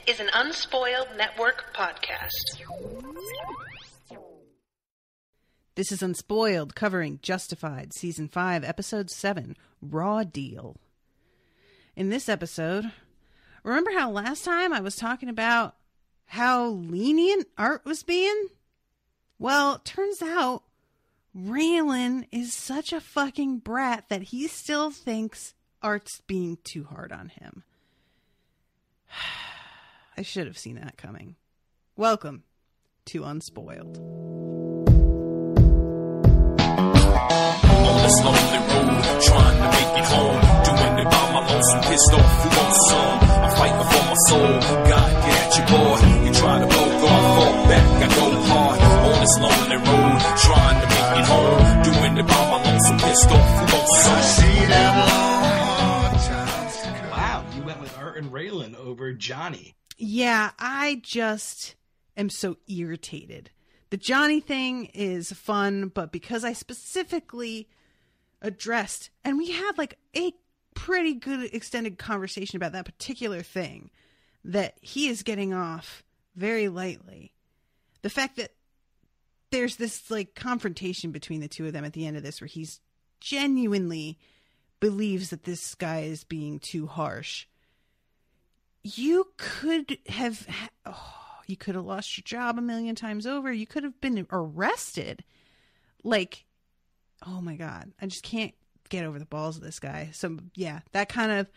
is an Unspoiled Network podcast. This is Unspoiled, covering Justified, Season 5, Episode 7, Raw Deal. In this episode, remember how last time I was talking about how lenient Art was being? Well, it turns out Raylan is such a fucking brat that he still thinks Art's being too hard on him. I should have seen that coming. Welcome to Unspoiled. On this lonely road, trying to make it home, doing it by my lonesome, pissed off, who wants some? I'm fighting for my soul, God, get at your boy. You try to go, I fall back, I go hard. On this lonely road, trying to make it home, doing it by my lonesome, pissed off, who wants some? Wow, you went with Art and Raylan over Johnny. Yeah, I just am so irritated. The Johnny thing is fun, but because I specifically addressed, and we had like a pretty good extended conversation about that particular thing, that he is getting off very lightly. The fact that there's this like confrontation between the two of them at the end of this where he's genuinely believes that this guy is being too harsh. You could have lost your job a million times over. You could have been arrested. Like, oh my God, I just can't get over the balls of this guy. So yeah, that kind of,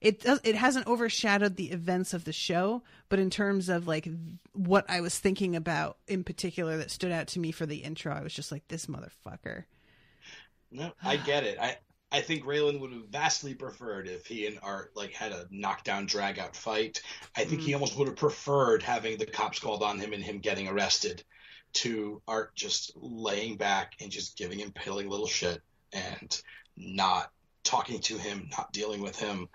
it hasn't overshadowed the events of the show, but in terms of like what I was thinking about in particular that stood out to me for the intro, I was just like, this motherfucker. No, I get it. I think Raylan would have vastly preferred if he and Art like had a knockdown, drag out fight. I think he almost would have preferred having the cops called on him and him getting arrested to Art just laying back and just giving him piddling little shit and not talking to him, not dealing with him.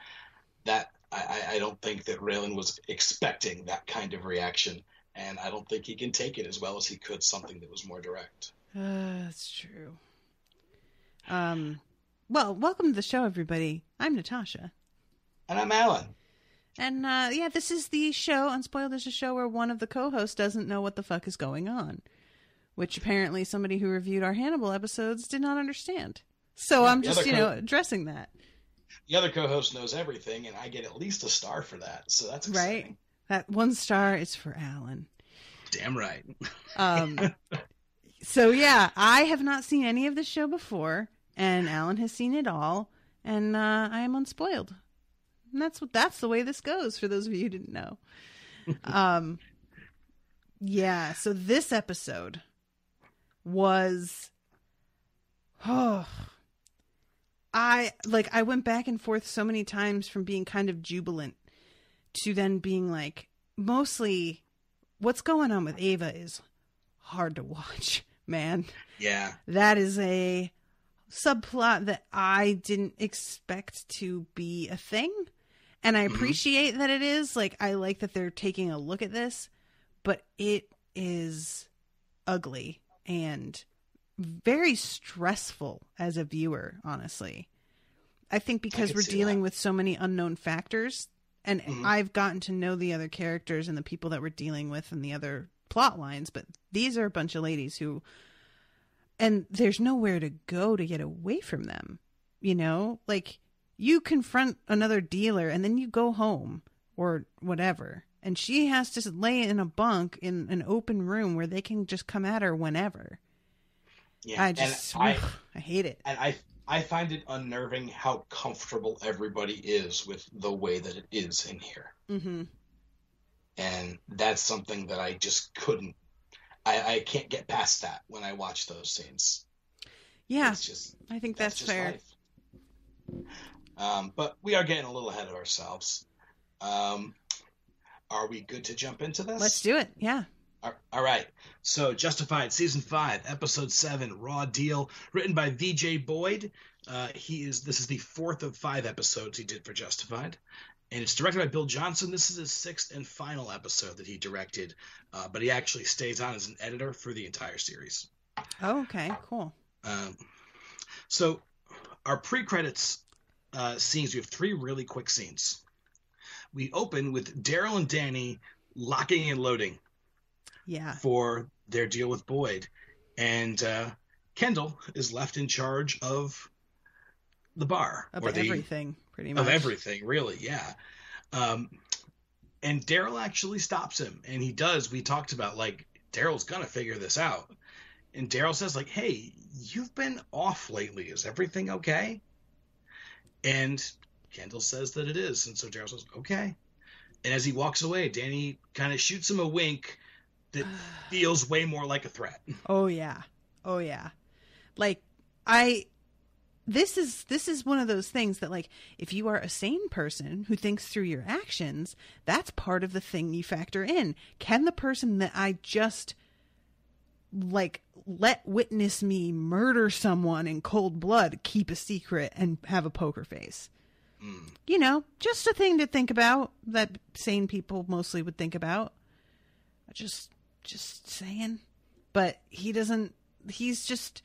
That I don't think that Raylan was expecting that kind of reaction, and I don't think he can take it as well as he could something that was more direct. That's true. Well, welcome to the show, everybody. I'm Natasha. And I'm Alan. And, yeah, this is the show. Unspoiled is a show where one of the co-hosts doesn't know what the fuck is going on. Which apparently somebody who reviewed our Hannibal episodes did not understand. So I'm just, addressing that. The other co-host knows everything, and I get at least a star for that. So that's exciting. Right? That 1 star is for Alan. Damn right. So, yeah, I have not seen any of this show before. And Alan has seen it all, and I am unspoiled. And that's the way this goes, for those of you who didn't know. Yeah, so this episode was... I went back and forth so many times from being kind of jubilant to then being like, mostly, what's going on with Ava is hard to watch, man. Yeah. That is a subplot that I didn't expect to be a thing, and I appreciate that it is. Like, I like that they're taking a look at this, but it is ugly and very stressful as a viewer, honestly. I think because we're dealing with so many unknown factors, and I've gotten to know the other characters and the people that we're dealing with and the other plot lines, but these are a bunch of ladies who... And there's nowhere to go to get away from them, you know? Like, you confront another dealer and then you go home or whatever. And she has to lay in a bunk in an open room where they can just come at her whenever. Yeah, I hate it. And I find it unnerving how comfortable everybody is with the way that it is in here. Mm-hmm. And that's something that I just couldn't. I can't get past that when I watch those scenes. Yeah, I think that's fair. But we are getting a little ahead of ourselves. Are we good to jump into this? Let's do it, yeah. All right. So, Justified, Season 5, Episode 7, Raw Deal, written by V.J. Boyd. This is the 4th of 5 episodes he did for Justified. And it's directed by Bill Johnson. This is his 6th and final episode that he directed, but he actually stays on as an editor for the entire series. Oh, okay, cool. So our pre-credits scenes, we have 3 really quick scenes. we open with Daryl and Danny locking and loading for their deal with Boyd. And Kendall is left in charge of the bar. Everything, pretty much. Of everything, really, yeah. And Daryl actually stops him. And he does. We talked about, like, Daryl's going to figure this out. And Daryl says, like, hey, you've been off lately. Is everything okay? And Kendall says that it is. And so Daryl says, okay. And as he walks away, Danny kind of shoots him a wink that feels way more like a threat. Oh, yeah. Like, this is one of those things that, like, if you are a sane person who thinks through your actions, that's part of the thing you factor in. Can the person that I just, like, let witness me murder someone in cold blood keep a secret and have a poker face? You know, just a thing to think about that sane people mostly would think about. Just saying. But he doesn't, he's just,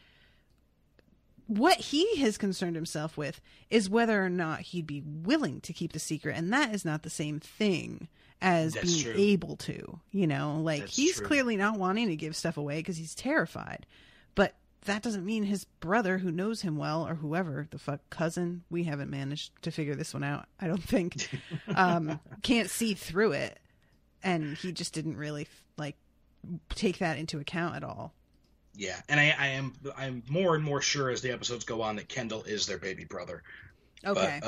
what he has concerned himself with is whether or not he'd be willing to keep the secret. And that is not the same thing as being able to, you know, like he's clearly not wanting to give stuff away because he's terrified. But that doesn't mean his brother, who knows him well, or whoever the fuck, cousin, we haven't managed to figure this one out, I don't think, can't see through it. And he just didn't really, like, take that into account at all. Yeah, and I'm more and more sure as the episodes go on that Kendall is their baby brother. Okay.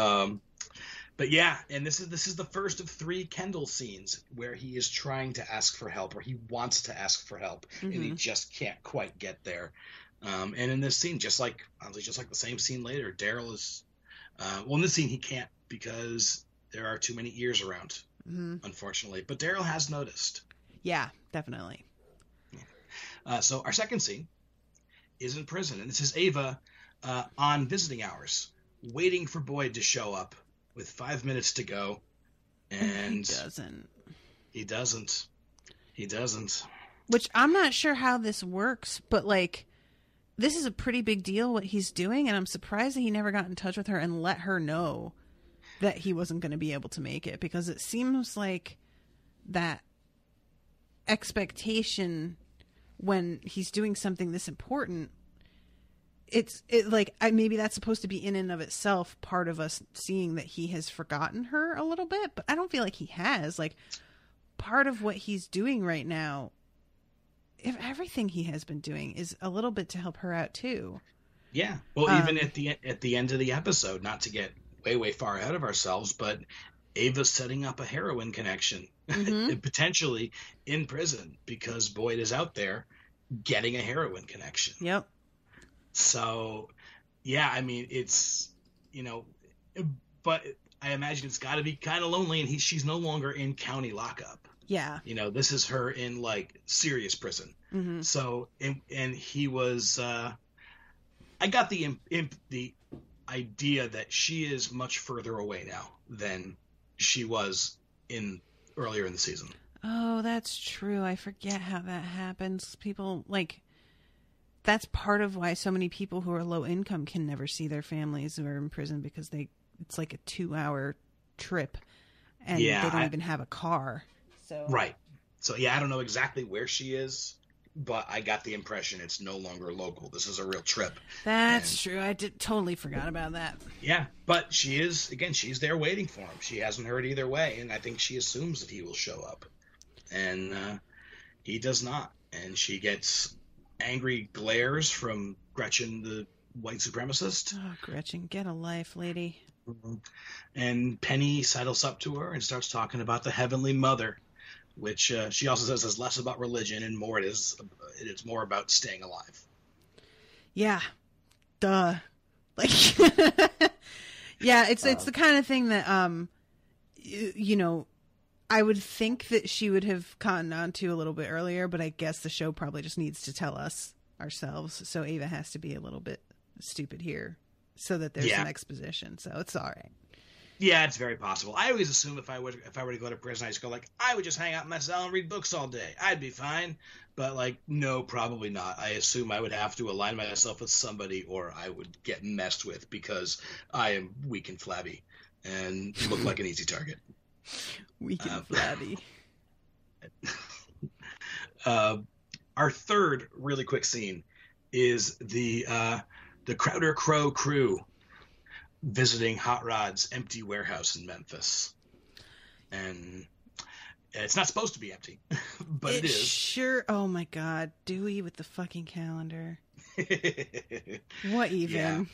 But yeah, and this is the first of 3 Kendall scenes where he is trying to ask for help, or he wants to ask for help, and he just can't quite get there. And in this scene, just like the same scene later, Daryl is in this scene he can't because there are too many ears around, unfortunately. But Daryl has noticed. Yeah, definitely. So our second scene is in prison, and this is Ava on visiting hours, waiting for Boyd to show up with 5 minutes to go, and he doesn't. Which I'm not sure how this works, but, like, this is a pretty big deal what he's doing, and I'm surprised that he never got in touch with her and let her know that he wasn't going to be able to make it, because it seems like that expectation when he's doing something this important, maybe that's supposed to be in and of itself part of us seeing that he has forgotten her a little bit, but I don't feel like he has. Like, part of what he's doing right now, if everything he has been doing, is a little bit to help her out too. Yeah. Well, even at the end of the episode, not to get way far ahead of ourselves, but Ava's setting up a heroin connection, potentially in prison, because Boyd is out there getting a heroin connection. Yep. So, yeah, I mean, it's, you know, but I imagine it's got to be kind of lonely, and she's no longer in county lockup. Yeah. You know, this is her in, like, serious prison. So, and he was, I got the idea that she is much further away now than she was earlier in the season. Oh, that's true. I forget how that happens. People, like, that's part of why so many people who are low income can never see their families who are in prison, because it's like a 2-hour trip, and they don't even have a car. So right. So yeah, I don't know exactly where she is, but I got the impression it's no longer local. This is a real trip. That's true. I totally forgot about that. Yeah, but she's there waiting for him. She hasn't heard either way, and I think she assumes that he will show up. And he does not. And she gets angry glares from Gretchen, the white supremacist. Oh, Gretchen, get a life, lady. And Penny sidles up to her and starts talking about the Heavenly Mother, which she also says is less about religion and more it's more about staying alive. Yeah. Duh. Like, yeah, it's the kind of thing that, you know, I would think that she would have cottoned on to a little bit earlier, but I guess the show probably just needs to tell us ourselves. So Ava has to be a little bit stupid here so that there's some exposition. So it's all right. Yeah, it's very possible. I always assume if I were to go to prison, I just go like, I would just hang out in my cell and read books all day. I'd be fine. But like, no, probably not. I assume I would have to align myself with somebody, or I would get messed with because I am weak and flabby and look like an easy target. Weak and flabby. Our third really quick scene is the Crowder Crow crew visiting Hot Rod's empty warehouse in Memphis. And it's not supposed to be empty, but it is. Sure. Oh my God. Dewey with the fucking calendar. What even?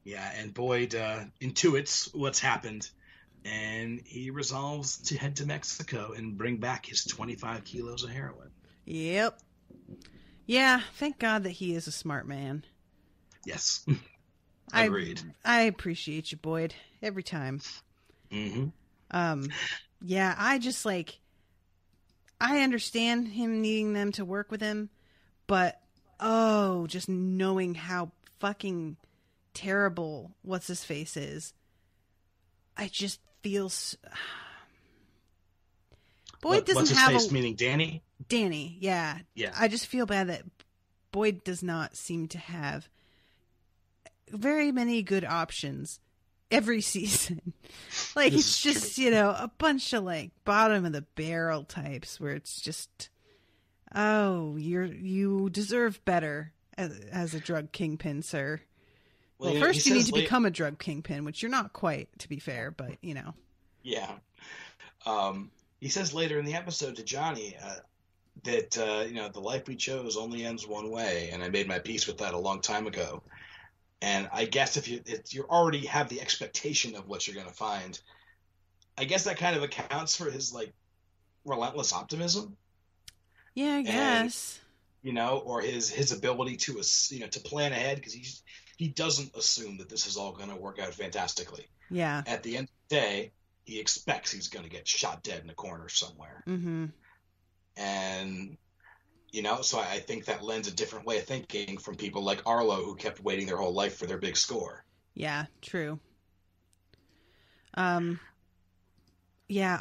Yeah, and Boyd intuits what's happened, and he resolves to head to Mexico and bring back his 25 kilos of heroin. Yep. Yeah, thank God that he is a smart man. Yes. Agreed. I appreciate you, Boyd, every time. Mm-hmm. Yeah, I just I understand him needing them to work with him, but just knowing how fucking terrible what's his face is, I just feel Boyd doesn't what's his have face, meaning Danny. Danny, yeah. I just feel bad that Boyd does not seem to have very many good options every season. It's just true. A bunch of bottom of the barrel types where it's just, you deserve better as a drug kingpin, sir. Well, first you need to become a drug kingpin, which you're not quite, to be fair, but Yeah. He says later in the episode to Johnny that the life we chose only ends one way, and I made my peace with that a long time ago. And I guess if you already have the expectation of what you're going to find, I guess that kind of accounts for his relentless optimism. Yeah, I guess. And, or his ability to plan ahead, because he doesn't assume that this is all going to work out fantastically. Yeah. At the end of the day, he expects he's going to get shot dead in a corner somewhere. Mm-hmm. And so I think that lends a different way of thinking from people like Arlo, who kept waiting their whole life for their big score. Yeah, true. Yeah,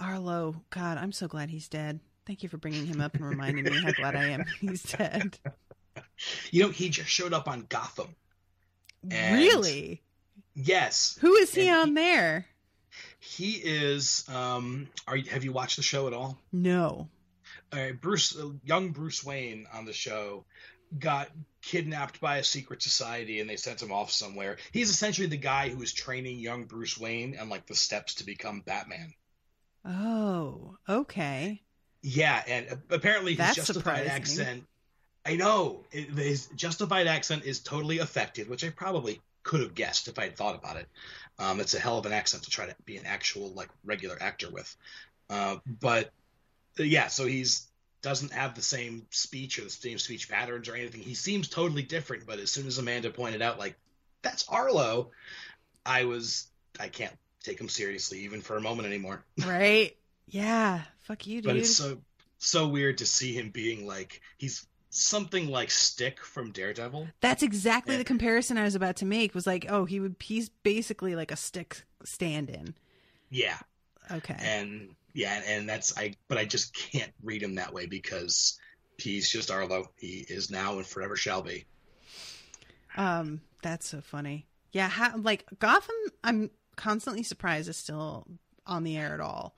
Arlo. God, I'm so glad he's dead. Thank you for bringing him up and reminding me how glad I am he's dead. He just showed up on Gotham. Really? Yes. Who is he on there? He is. Have you watched the show at all? No. Young Bruce Wayne on the show got kidnapped by a secret society, and they sent him off somewhere. He's essentially the guy who is training young Bruce Wayne and the steps to become Batman. Oh, okay. Yeah, and apparently his justified accent. I know his justified accent is totally affected, which I probably could have guessed if I had thought about it. It's a hell of an accent to try to be an actual regular actor with. But yeah, so he's doesn't have the same speech or the same speech patterns or anything. He seems totally different, but as soon as Amanda pointed out, that's Arlo, I can't take him seriously even for a moment anymore. Right. Yeah. Fuck you, dude. But it's so weird to see him being he's something like Stick from Daredevil. That's exactly the comparison I was about to make, was he's basically like a Stick stand-in. Yeah. Okay. And yeah, and but I just can't read him that way because he's just Arlo. He is now and forever shall be. That's so funny. Yeah, Gotham, I'm constantly surprised is still on the air at all.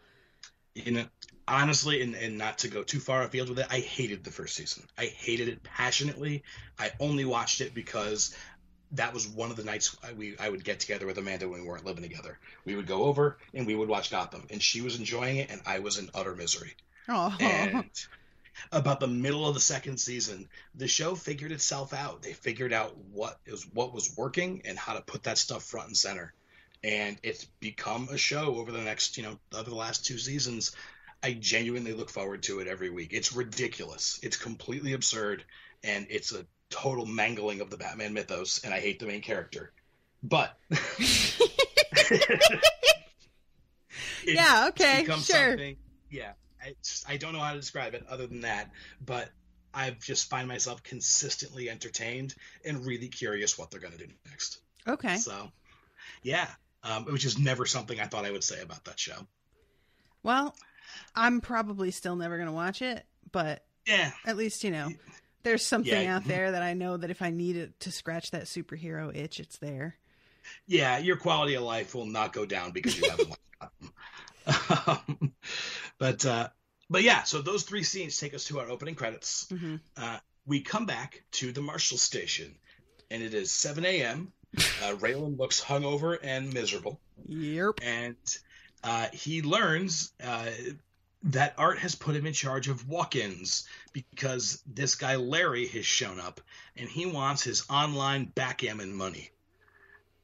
Honestly, and not to go too far afield with it, I hated the first season. I hated it passionately. I only watched it because that was one of the nights I would get together with Amanda when we weren't living together. We would go over and we would watch Gotham, and she was enjoying it, and I was in utter misery. Oh. And about the middle of the second season, the show figured itself out. They figured out what was working and how to put that stuff front and center. And it's become a show over the next, over the last two seasons. I genuinely look forward to it every week. It's ridiculous. It's completely absurd, and it's a total mangling of the Batman mythos, and I hate the main character. But yeah, okay, sure. Something, yeah, I don't know how to describe it other than that, but I just find myself consistently entertained and really curious what they're going to do next. Okay. So, yeah, which is never something I thought I would say about that show. Well, I'm probably still never going to watch it, but yeah, at least, there's something out there that I know that if I need it to scratch that superhero itch, it's there. Yeah, your quality of life will not go down because you haven't watched Gotham. Um, but yeah, so those three scenes take us to our opening credits. Mm-hmm. We come back to the Marshall station, and it is 7 a.m. Raylan looks hungover and miserable. Yep. And he learns that Art has put him in charge of walk-ins because this guy Larry has shown up, and he wants his online backgammon money.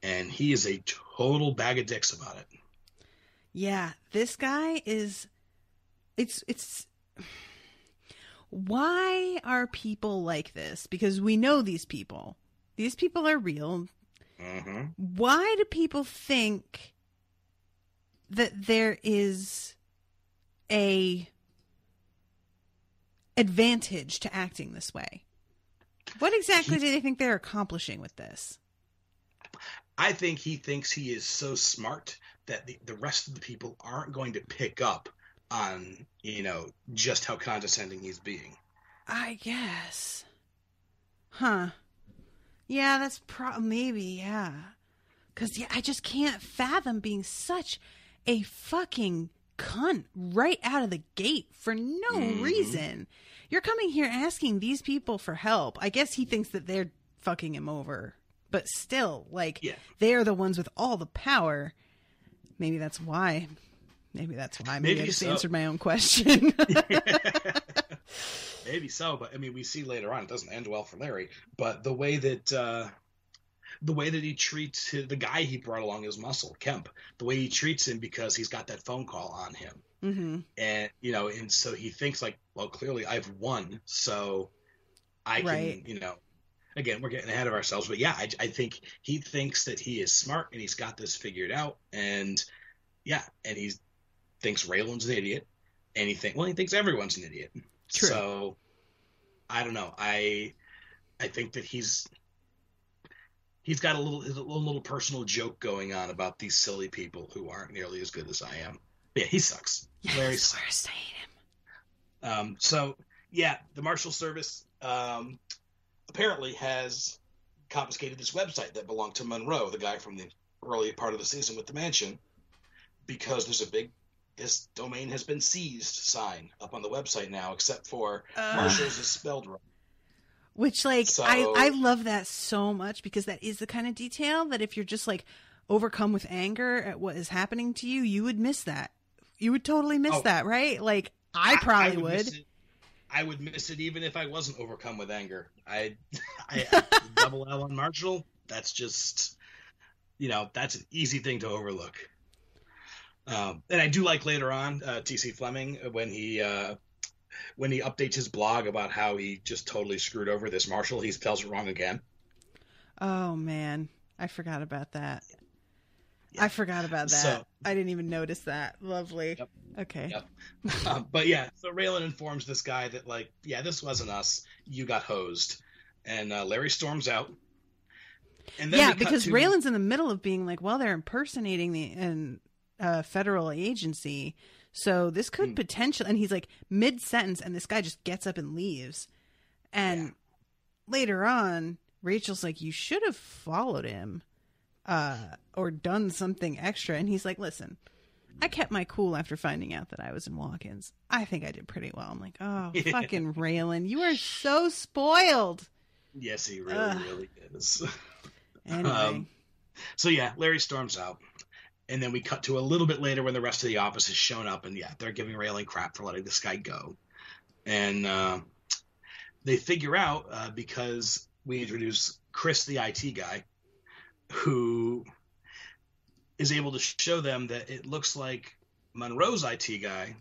And he is a total bag of dicks about it. Yeah, this guy is... It's... Why are people like this? Because we know these people. These people are real. Mm-hmm. Why do people think that there is a advantage to acting this way? What exactly do they think they're accomplishing with this? I think he thinks he is so smart that the rest of the people aren't going to pick up on, just how condescending he's being. I guess. Huh. Yeah, that's maybe, yeah. Because I just can't fathom being such a fucking cunt right out of the gate for no reason. You're coming here asking these people for help. I guess he thinks that they're fucking him over. But still, they're the ones with all the power. Maybe that's why. Maybe I just answered my own question. Maybe so, but I mean, we see later on it doesn't end well for Larry. But the way that he treats the guy he brought along as muscle, Kemp, the way he treats him because he's got that phone call on him, and and so he thinks like, well, clearly I've won, so I can, Again, we're getting ahead of ourselves, but yeah, I think he thinks that he is smart and he's got this figured out, and he thinks Raylan's an idiot, and he thinks everyone's an idiot. True. So I don't know. I think that he's got a little personal joke going on about these silly people who aren't nearly as good as I am. But yeah, he sucks. Yes, Larry we're sucks. saying him. So yeah, the Marshal Service apparently has confiscated this website that belonged to Monroe, the guy from the early part of the season with the mansion, because there's this domain has been seized sign up on the website now, except for Marshall's is spelled wrong. Which, I love that so much, because that is the kind of detail that if you're just, overcome with anger at what is happening to you, you would miss that. You would totally miss that, right? I probably would. I would miss it even if I wasn't overcome with anger. I double L on Marshall. That's just, that's an easy thing to overlook. And I do like later on T.C. Fleming when he updates his blog about how he just totally screwed over this Marshall. He spells it wrong again. Oh man, I forgot about that. Yeah. I forgot about that. So, I didn't even notice that. Lovely. Yep. Okay. Yep. But yeah, so Raylan informs this guy that this wasn't us. You got hosed, and Larry storms out. And then because Raylan's in the middle of being they're impersonating the federal agency, so this could potentially. And he's mid-sentence, and this guy just gets up and leaves. And later on, Rachel's like, "You should have followed him, or done something extra." And he's like, "Listen, I kept my cool after finding out that I was in walk-ins. I think I did pretty well." I'm like, "Oh, fucking Raylan, you are so spoiled." Yes, he really is. Anyway. So yeah, Larry storms out. And then we cut to a little bit later when the rest of the office has shown up, and they're giving Raylan crap for letting this guy go. And they figure out, because we introduce Chris, the IT guy, who is able to show them that it looks like Monroe's IT guy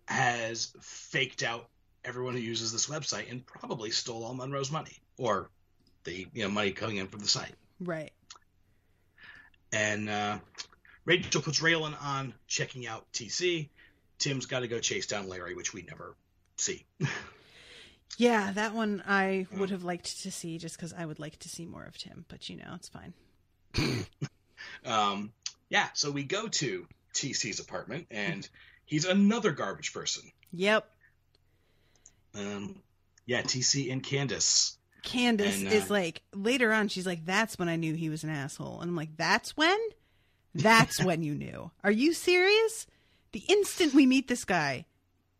has faked out everyone who uses this website and probably stole all Monroe's money, or the money coming in from the site. Right. And Rachel puts Raylan on checking out TC. Tim's got to go chase down Larry, which we never see. Yeah, that one I would have liked to see, just because I would like to see more of Tim. But it's fine. So we go to TC's apartment, and he's another garbage person. Yep. TC and Candace. Candace is later on, she's like, "That's when I knew he was an asshole." And I'm like, "That's when?" That's when you knew. Are you serious? The instant we meet this guy,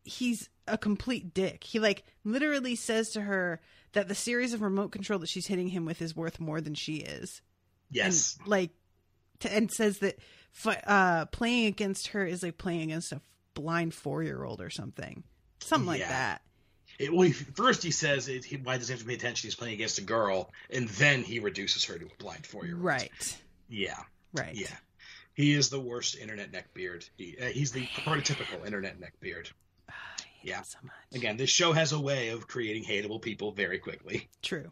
he's a complete dick. He like literally says to her that the series of remote control that she's hitting him with is worth more than she is. Yes. And like, and says that playing against her is like playing against a blind 4-year-old or something like that. First he says, why does he have to pay attention? He's playing against a girl, and then he reduces her to a blind 4-year-old. Right. Yeah. Right. Yeah. He is the worst internet neckbeard. He's the prototypical internet neckbeard. Yeah. So much. Again, this show has a way of creating hateable people very quickly. True.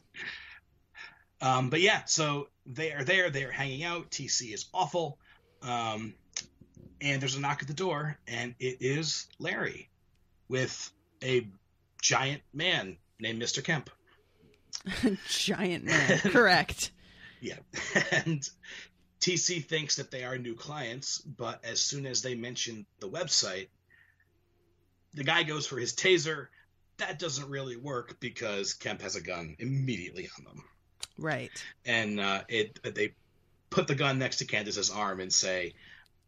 But yeah, so they are there. They are hanging out. TC is awful. And there's a knock at the door, and it is Larry with a giant man named Mr. Kemp. Giant man. Correct. Yeah. And TC thinks that they are new clients, but as soon as they mention the website, the guy goes for his taser. That doesn't really work because Kemp has a gun immediately on them. Right. And they put the gun next to Candace's arm and say,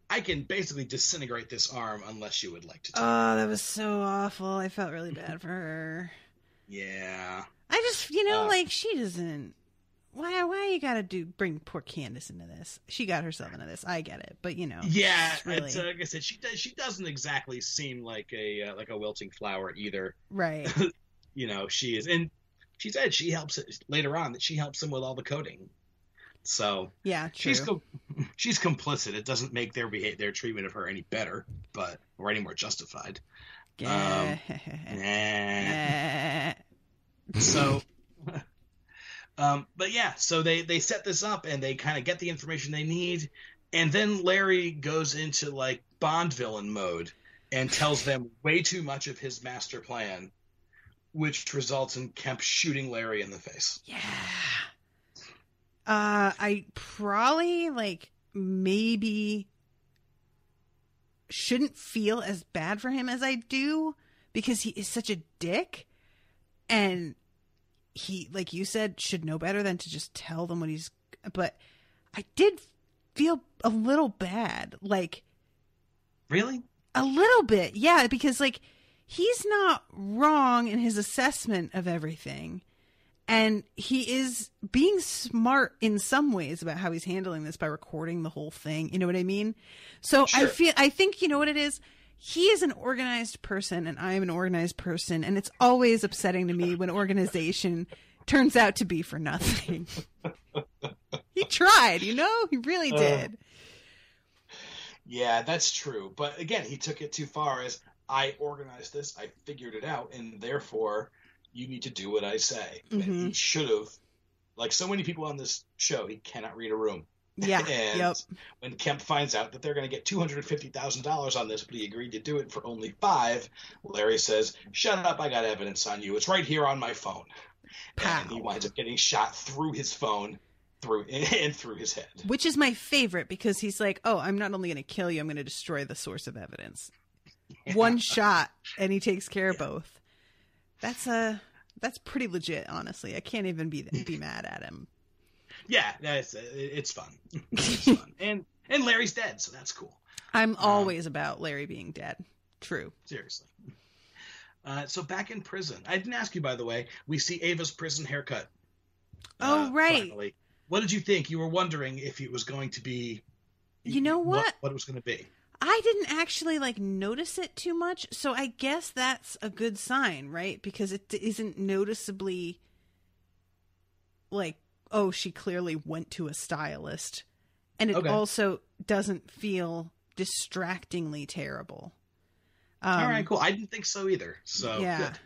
I can basically disintegrate this arm unless you would like to. Oh, that was so awful. I felt really bad for her. Yeah. I just, like, she doesn't. Why you gotta bring poor Candace into this? She got herself into this. I get it, but Yeah, really... like I said, she doesn't exactly seem like a wilting flower either. Right. She is, and she said she helps later on that she helps him with all the coding. So yeah, true. She's complicit. It doesn't make their treatment of her any better, or any more justified. So. But yeah, so they set this up and they kind of get the information they need, and then Larry goes into like Bond villain mode and tells them way too much of his master plan, which results in Kemp shooting Larry in the face. Yeah. I probably maybe shouldn't feel as bad for him as I do because he is such a dick, and he, like you said, should know better than to just tell them what he's. But I did feel a little bad. Really? A little bit, yeah, because he's not wrong in his assessment of everything. And he is being smart in some ways about how he's handling this by recording the whole thing. You know what I mean? So sure. I think you know what it is? He is an organized person and I am an organized person. And it's always upsetting to me when organization turns out to be for nothing. He tried, he really did. Yeah, that's true. But again, he took it too far as I organized this. I figured it out. And therefore, you need to do what I say. Mm-hmm. And he should have, like so many people on this show, he cannot read a room. Yeah. And when Kemp finds out that they're going to get $250,000 on this, but he agreed to do it for only $5, Larry says, "Shut up! I got evidence on you. It's right here on my phone." Pow. And he winds up getting shot through his phone, through his head. Which is my favorite because he's like, "Oh, I'm not only going to kill you, I'm going to destroy the source of evidence." Yeah. One shot, and he takes care of both. That's pretty legit, honestly. I can't even be mad at him. Yeah, it's fun. It's fun. And Larry's dead, so that's cool. I'm always about Larry being dead. True. Seriously. So back in prison. I didn't ask you, by the way. We see Ava's prison haircut. Oh, right. Finally. What did you think? You were wondering if it was going to be... You know what? What it was going to be. I didn't actually notice it too much, so I guess that's a good sign, right? Because it isn't noticeably oh, she clearly went to a stylist. And it also doesn't feel distractingly terrible. All right, cool. I didn't think so either. So yeah. Good.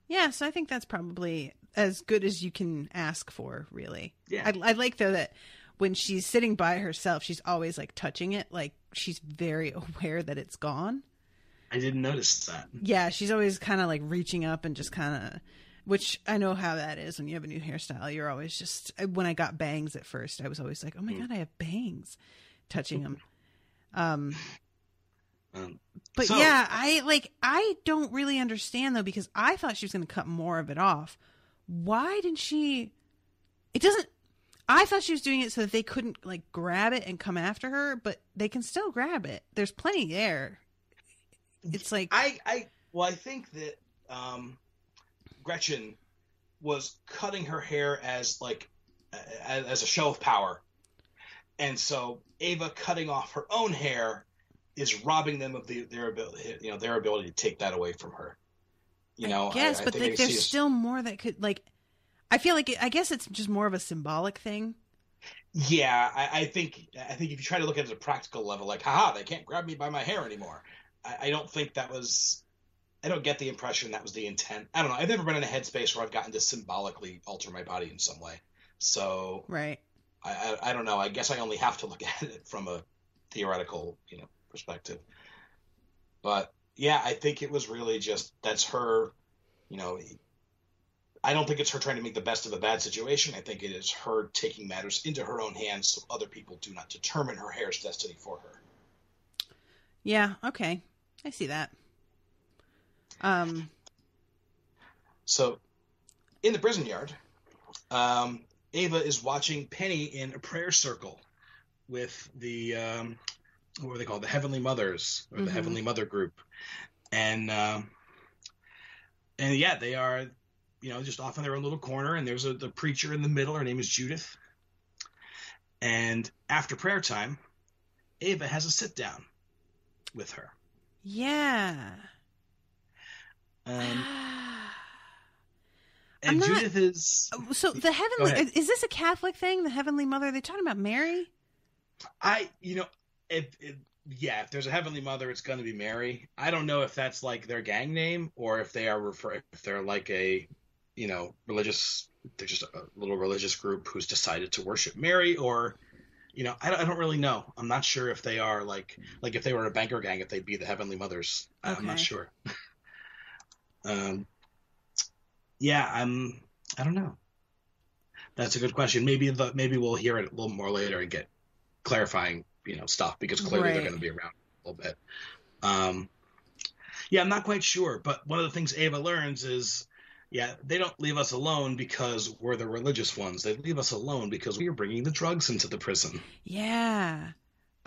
Yeah, so I think that's probably as good as you can ask for, really. Yeah. I like, though, that when she's sitting by herself, she's always touching it. She's very aware that it's gone. I didn't notice that. Yeah, she's always kind of reaching up and just kind of, which I know how that is when you have a new hairstyle. You're always just, when I got bangs at first, I was always like, oh my God, I have bangs, touching them. But so, yeah, I don't really understand though, because I thought she was going to cut more of it off. Why didn't she? It doesn't. I thought she was doing it so that they couldn't like grab it and come after her, but they can still grab it. There's plenty there. It's like I think that Gretchen was cutting her hair as like as a show of power, and so Ava cutting off her own hair is robbing them of their ability to take that away from her. Yes, but like, there's still more that could like. I feel like I guess it's just more of a symbolic thing. Yeah, I think if you try to look at it at a practical level, like, haha, they can't grab me by my hair anymore. I don't think that was. I don't get the impression that was the intent. I don't know. I've never been in a headspace where I've gotten to symbolically alter my body in some way. So right. I don't know. I guess I only have to look at it from a theoretical, perspective. But yeah, I think it was really just that's her. I don't think it's her trying to make the best of a bad situation. I think it is her taking matters into her own hands so other people do not determine her hair's destiny for her. Yeah, okay. I see that. So, in the prison yard, Ava is watching Penny in a prayer circle with the, what were they called? The Heavenly Mothers, or the Heavenly Mother group. And yeah, they are... just off in their own little corner, and there's the preacher in the middle. Her name is Judith. And after prayer time, Ava has a sit down with her. Yeah. And Judith is... So the Heavenly... Is this a Catholic thing, the Heavenly Mother? Are they talking about Mary? If there's a Heavenly Mother, it's going to be Mary. I don't know if that's like their gang name or if they are if they're like a... religious, they're just a little religious group who's decided to worship Mary, or, I don't really know. I'm not sure if they are like if they were a banker gang, if they'd be the Heavenly Mothers. Okay. I'm not sure. I don't know. That's a good question. Maybe we'll hear it a little more later and get clarifying, stuff, because clearly they're going to be around a little bit. I'm not quite sure, but one of the things Ava learns is, they don't leave us alone because we're the religious ones. They leave us alone because we are bringing the drugs into the prison. Yeah.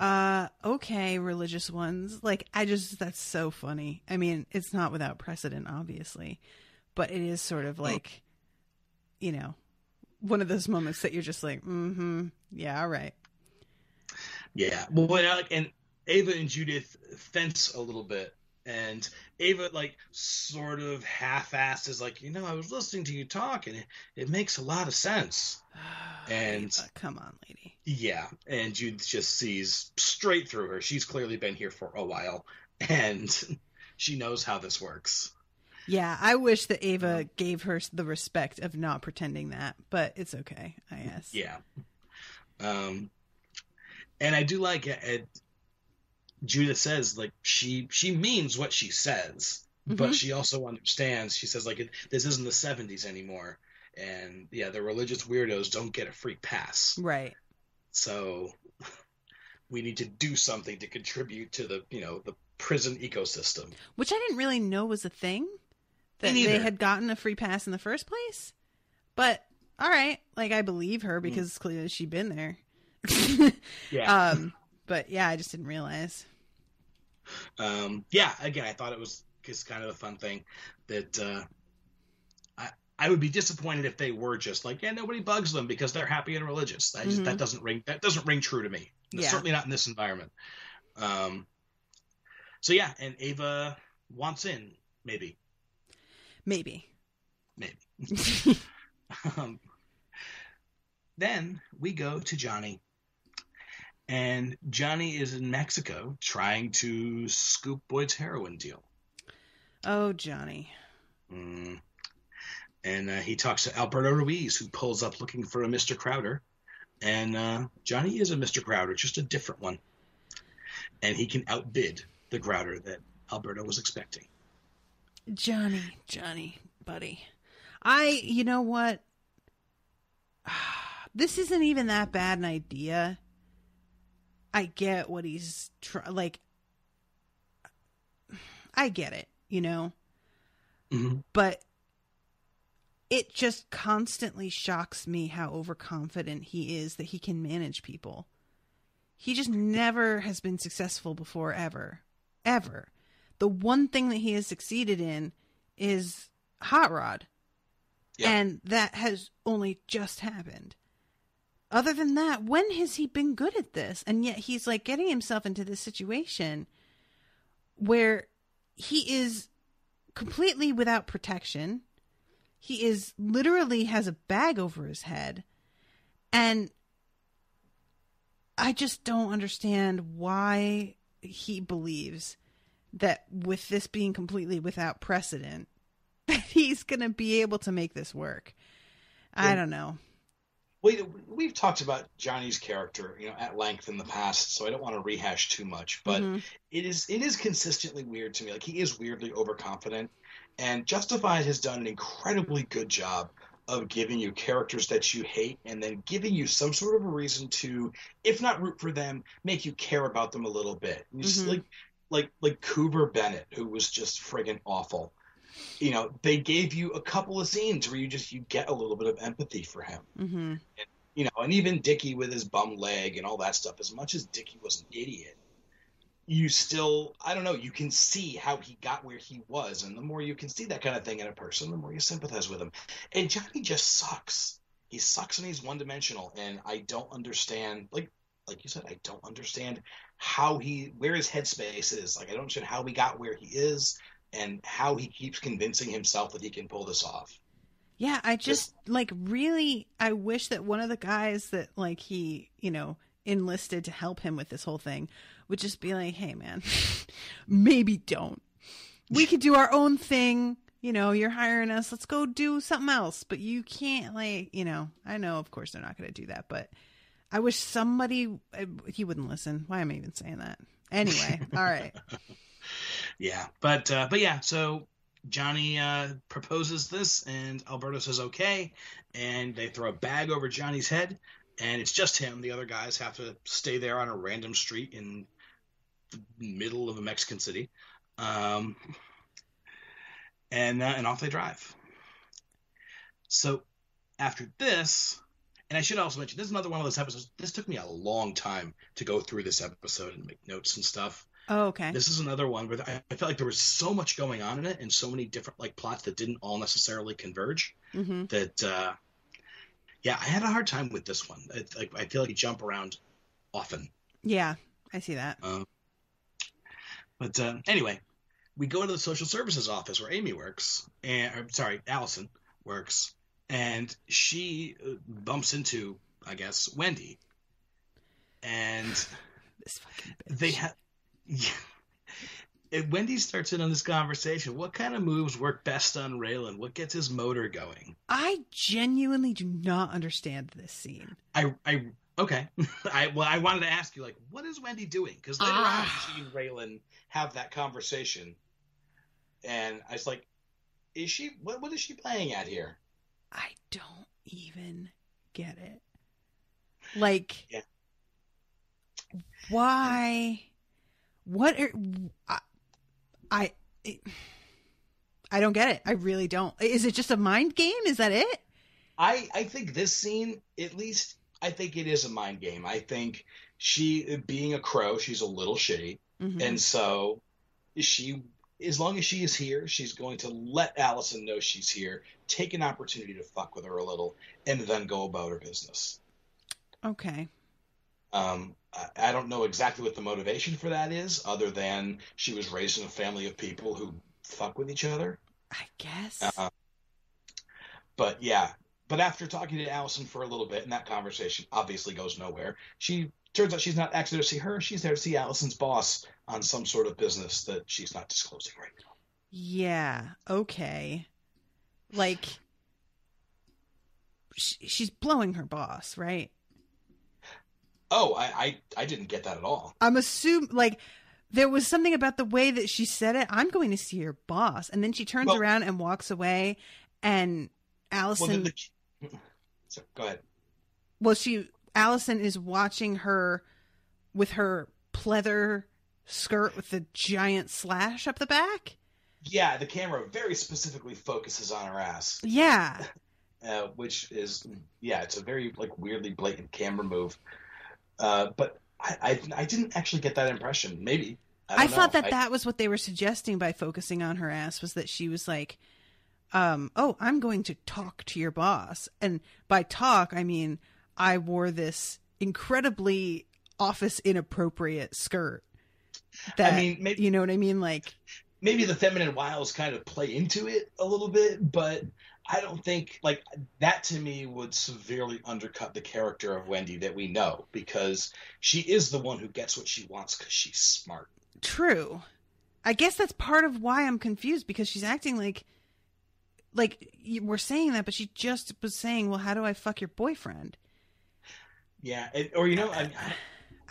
Okay, religious ones. Like, that's so funny. I mean, it's not without precedent, obviously, but it is sort of like, one of those moments that you're just like, yeah, all right. Yeah. Well, and Ava and Judith fence a little bit. And Ava, sort of half-assed is like, I was listening to you talk, and it makes a lot of sense. And Ava, come on, lady. Yeah, and Judith just sees straight through her. She's clearly been here for a while, and she knows how this works. Yeah, I wish that Ava gave her the respect of not pretending that, but it's okay, I guess. Yeah. And I do like it. Judith says, she means what she says, but she also understands. She says, this isn't the 70s anymore. And, the religious weirdos don't get a free pass. Right. So we need to do something to contribute to the prison ecosystem. Which I didn't really know was a thing, that they had gotten a free pass in the first place. But, all right, I believe her because clearly she'd been there. Yeah. But yeah, I just didn't realize. Again, I thought it was just kind of a fun thing that I would be disappointed if they were just nobody bugs them because they're happy and religious. That doesn't ring true to me. Yeah. Certainly not in this environment. And Ava wants in, maybe. Then we go to Johnny. And Johnny is in Mexico trying to scoop Boyd's heroin deal. Oh, Johnny. And he talks to Alberto Ruiz, who pulls up looking for a Mr. Crowder. And Johnny is a Mr. Crowder, just a different one. And he can outbid the Crowder that Alberto was expecting. Johnny, buddy. You know what? This isn't even that bad an idea. I get what he's I get it, Mm-hmm. but it just constantly shocks me how overconfident he is that he can manage people. He just never has been successful before, ever. Ever. The one thing that he has succeeded in is Hot Rod. Yeah. And that has only just happened. Other than that, when has he been good at this? And yet he's like getting himself into this situation where he is completely without protection. He is literally has a bag over his head. And I just don't understand why he believes that with this being completely without precedent, that he's going to be able to make this work. I don't know. We've talked about Johnny's character, at length in the past, so I don't want to rehash too much, but it is consistently weird to me. Like, he is weirdly overconfident, and Justified has done an incredibly good job of giving you characters that you hate and then giving you some sort of a reason to, if not root for them, make you care about them a little bit. Just like Cooper Bennett, who was just friggin' awful. They gave you a couple of scenes where you get a little bit of empathy for him. And, and even Dickie with his bum leg and all that stuff, as much as Dickie was an idiot, you still, I don't know, you can see how he got where he was. And the more you can see that kind of thing in a person, the more you sympathize with him. And Johnny just sucks. He sucks and he's one-dimensional. And I don't understand, like you said, I don't understand where his headspace is. Like, I don't understand how he got where he is and how he keeps convincing himself that he can pull this off. Yeah, I just really, I wish that one of the guys that he, enlisted to help him with this whole thing would just be like, hey man, maybe don't. We could do our own thing. You're hiring us. Let's go do something else. But you can't I know of course they're not going to do that, but I wish somebody, he wouldn't listen. Why am I even saying that? Anyway. All right. Yeah, but yeah, so Johnny proposes this, and Alberto says okay, and they throw a bag over Johnny's head, and it's just him. The other guys have to stay there on a random street in the middle of a Mexican city, and off they drive. So after this, and I should also mention, this is another one of those episodes. This took me a long time to go through this episode and make notes and stuff. Oh, okay. This is another one where I felt like there was so much going on in it and so many different plots that didn't all necessarily converge that, I had a hard time with this one. I feel like you jump around often. Yeah, I see that. But anyway, we go to the social services office where Allison works, and she bumps into, I guess, Wendy. And this fucking bitch. And Wendy starts in on this conversation. What kind of moves work best on Raylan? What gets his motor going? I genuinely do not understand this scene. Okay. I wanted to ask you, what is Wendy doing? Because later on, she and Raylan have that conversation, and I was like, is she? What is she playing at here? I don't even get it. Yeah. Why? What are I don't get it. I really don't. Is it just a mind game? Is that it? I think this scene, at least, I think it is a mind game. I think she, being a crow, she's a little shitty. And so she, as long as she is here, she's going to let Allison know she's here, take an opportunity to fuck with her a little, and then go about her business. Okay. I don't know exactly what the motivation for that is, other than she was raised in a family of people who fuck with each other. I guess. But yeah. But after talking to Allison for a little bit, and that conversation obviously goes nowhere, she turns out she's not actually there to see her. She's there to see Allison's boss on some sort of business that she's not disclosing right now. Yeah. Okay. She's blowing her boss, right? Oh, I didn't get that at all. I'm assuming, there was something about the way that she said it. I'm going to see your boss. And then she turns around and walks away, and Allison... So, go ahead. Well, Allison is watching her with her pleather skirt with the giant slash up the back. Yeah, the camera very specifically focuses on her ass. Yeah. Which is, yeah, it's a very like weirdly blatant camera move. But I didn't actually get that impression. Maybe. I thought that was what they were suggesting by focusing on her ass, was that she was like, oh, I'm going to talk to your boss. And by talk, I mean, I wore this incredibly office inappropriate skirt. That, I mean, maybe, you know what I mean? Like, maybe the feminine wiles kind of play into it a little bit, but I don't think like that to me would severely undercut the character of Wendy that we know, because she is the one who gets what she wants because she's smart. True. I guess that's part of why I'm confused, because she's acting like we're saying that, but she just was saying, well, how do I fuck your boyfriend? Yeah. Or, you know, I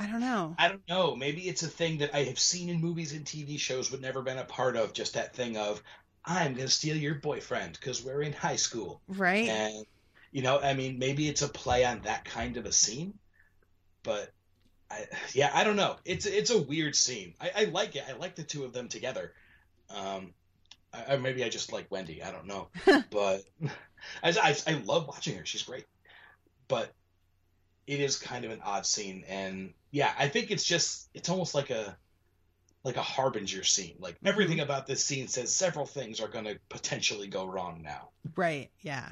don't know. I don't know. Maybe it's a thing that I have seen in movies and TV shows but never been a part of. Just that thing of, I'm going to steal your boyfriend because we're in high school. Right. And, you know, I mean, maybe it's a play on that kind of a scene. But, I don't know. It's a weird scene. I like it. I like the two of them together. Maybe I just like Wendy. I don't know. But I love watching her. She's great. But it is kind of an odd scene. And, yeah, I think it's almost like a harbinger scene. Like, everything about this scene says several things are going to potentially go wrong now. Right. Yeah.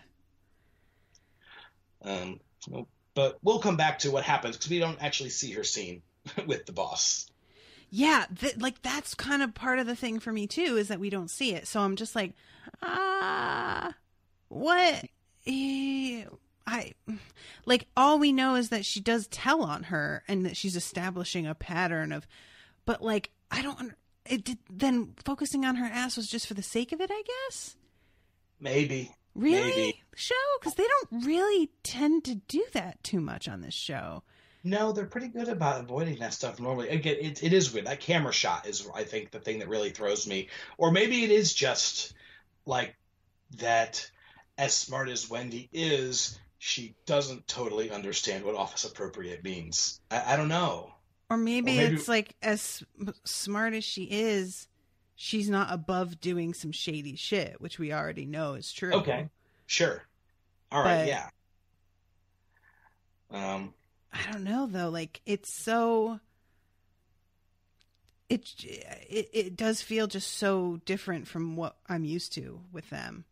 But we'll come back to what happens because we don't actually see her scene with the boss. Yeah. That's kind of part of the thing for me too, is that we don't see it. So I'm just like, what? All we know is that she does tell on her and that she's establishing a pattern of, but like, I don't. Then focusing on her ass was just for the sake of it, I guess. Maybe. Really? Maybe. Show? Because they don't really tend to do that too much on this show. No, they're pretty good about avoiding that stuff normally. Again, it is weird. That camera shot is, I think, the thing that really throws me. Or maybe it is just like that. As smart as Wendy is, she doesn't totally understand what office appropriate means. I don't know. Or maybe it's like, as smart as she is, she's not above doing some shady shit, which we already know is true. Okay, sure. All right, yeah. I don't know though. Like, it's so. It does feel just so different from what I'm used to with them.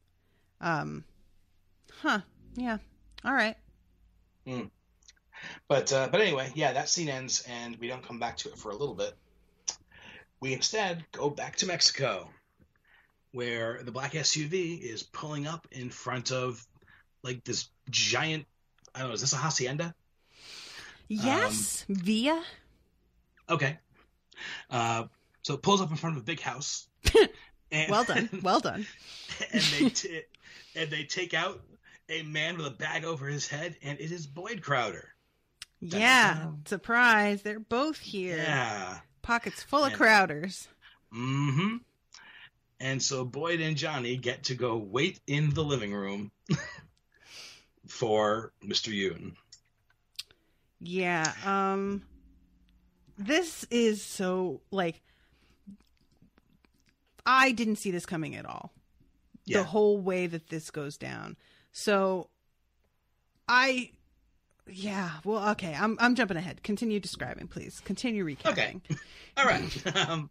Yeah. All right. But anyway, yeah, that scene ends and we don't come back to it for a little bit. We instead go back to Mexico, where the black SUV is pulling up in front of like this giant, I don't know, is this a hacienda? Yes, Via. Okay. So it pulls up in front of a big house. And, well done. And they take out a man with a bag over his head, and it is Boyd Crowder. Yeah, surprise. They're both here. Yeah. Pockets full of Crowders. Mm-hmm. And so Boyd and Johnny get to go wait in the living room for Mr. Yoon. Yeah. This is so, like, I didn't see this coming at all. Yeah. The whole way that this goes down. So well, okay. I'm jumping ahead. Continue describing, please. Continue recapping. Okay. All right.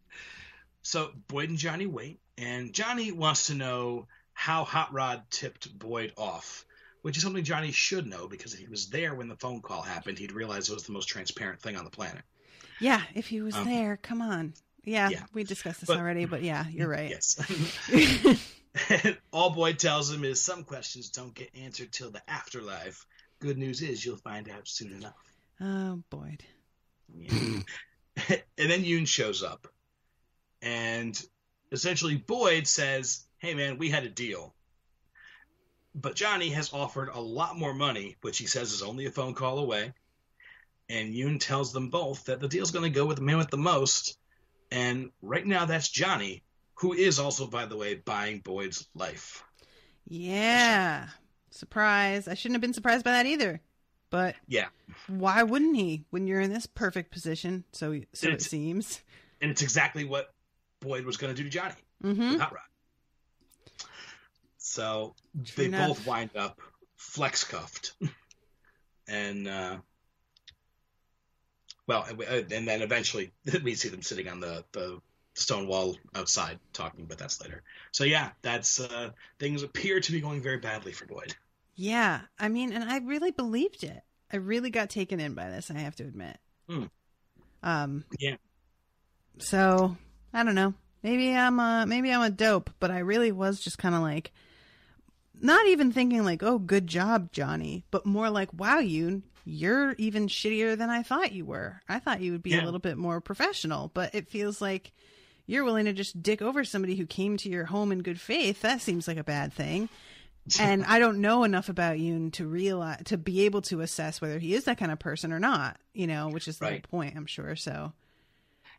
So Boyd and Johnny wait, and Johnny wants to know how Hot Rod tipped Boyd off, which is something Johnny should know because if he was there when the phone call happened, he'd realize it was the most transparent thing on the planet. Yeah, if he was there, come on. Yeah, we discussed this already, but yeah, you're right. Yes. All Boyd tells him is some questions don't get answered till the afterlife. Good news is you'll find out soon enough. Oh, Boyd. Yeah. And then Yoon shows up. And essentially Boyd says, hey, man, we had a deal. But Johnny has offered a lot more money, which he says is only a phone call away. And Yoon tells them both that the deal's going to go with the man with the most. And right now that's Johnny, who is also, by the way, buying Boyd's life. Yeah. Surprise. I shouldn't have been surprised by that either. But yeah, why wouldn't he when you're in this perfect position? So it seems. And it's exactly what Boyd was going to do to Johnny Mm-hmm. with Hot Rod. So True they enough. both wind up flex cuffed. And, and then eventually we see them sitting on the stone wall outside talking, but that's later. So yeah, that's things appear to be going very badly for Boyd. Yeah, I mean, and I really believed it. I really got taken in by this, I have to admit. Yeah. So I don't know. Maybe I'm a dope, but I really was just kind of like, not even thinking like, oh, good job, Johnny, but more like, wow, you're even shittier than I thought you were. I thought you would be a little bit more professional, but it feels like you're willing to just dick over somebody who came to your home in good faith. That seems like a bad thing. And I don't know enough about you to be able to assess whether he is that kind of person or not, which is the whole point, I'm sure. So.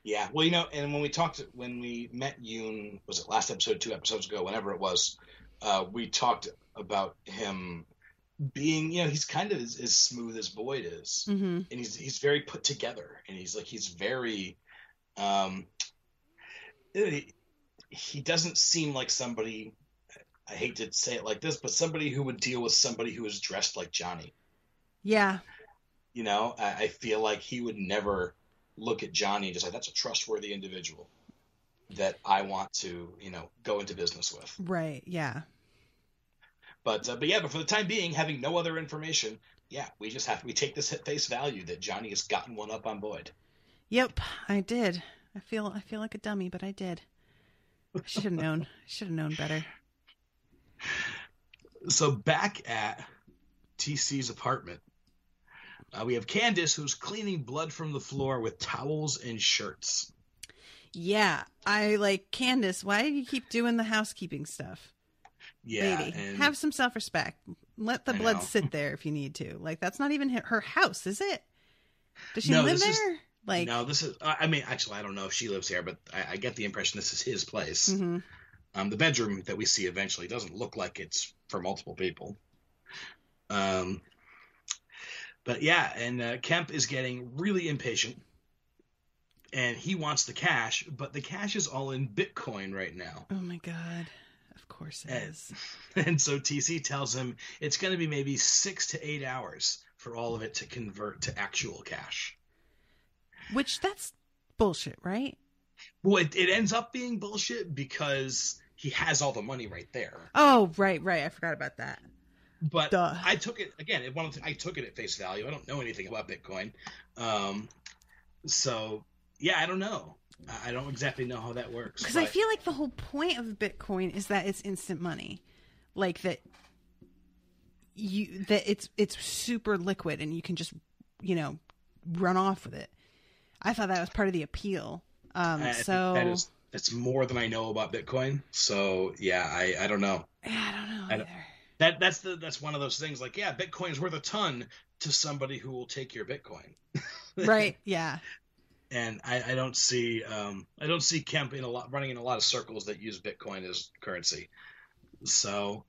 Yeah. Well, and when we met Yoon, was it last episode, 2 episodes ago, whenever it was, we talked about him being, he's kind of as smooth as Boyd is. Mm-hmm. And he's very put together, and he's very, he doesn't seem like somebody, I hate to say it like this, but somebody who would deal with somebody who is dressed like Johnny. Yeah. I feel like he would never look at Johnny and just like, that's a trustworthy individual that I want to, go into business with. Right. Yeah. But for the time being, having no other information, we take this at face value that Johnny has gotten one up on Boyd. Yep, I did. I feel like a dummy, but I did. I should have known. Should have known better. So back at TC's apartment, we have Candace, who's cleaning blood from the floor with towels and shirts. Yeah, I like Candace. Why do you keep doing the housekeeping stuff? Yeah, lady, have some self-respect. Let the blood sit there if you need to. Like, that's not even her house, is it? Does she live there? No, this is. I mean, actually, I don't know if she lives here, but I get the impression this is his place. Mm-hmm. The bedroom that we see eventually doesn't look like it's for multiple people. But yeah, and Kemp is getting really impatient, and he wants the cash, but the cash is all in Bitcoin right now. Oh my God. Of course it is. And so TC tells him it's going to be maybe 6 to 8 hours for all of it to convert to actual cash. Which, that's bullshit, right? Well, it ends up being bullshit because he has all the money right there. Oh, right. I forgot about that. But Duh. I took it, again, I took it at face value. I don't know anything about Bitcoin. So, yeah, I don't know. I don't exactly know how that works. Because I feel like the whole point of Bitcoin is that it's instant money. Like that it's super liquid and you can just, run off with it. I thought that was part of the appeal. That's more than I know about Bitcoin. So yeah, I don't know. Yeah, I don't know either. That's one of those things. Like, yeah, Bitcoin is worth a ton to somebody who will take your Bitcoin. Right. Yeah. And I don't see Kemp running in a lot of circles that use Bitcoin as currency. So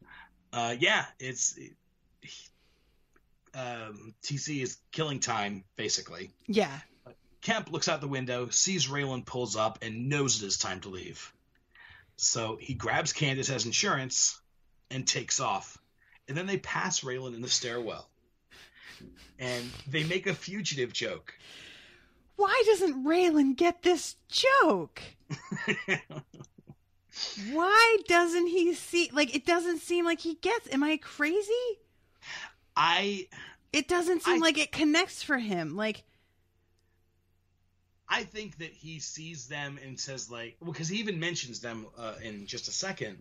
TC is killing time basically. Yeah. Kemp looks out the window, sees Raylan pulls up, and knows it is time to leave. So he grabs Candace as insurance and takes off. And then they pass Raylan in the stairwell. And they make a fugitive joke. Why doesn't Raylan get this joke? Why doesn't he see? Like, it doesn't seem like he gets. Am I crazy? It doesn't seem like it connects for him. Like, I think that he sees them and says, like, well, because he even mentions them in just a second.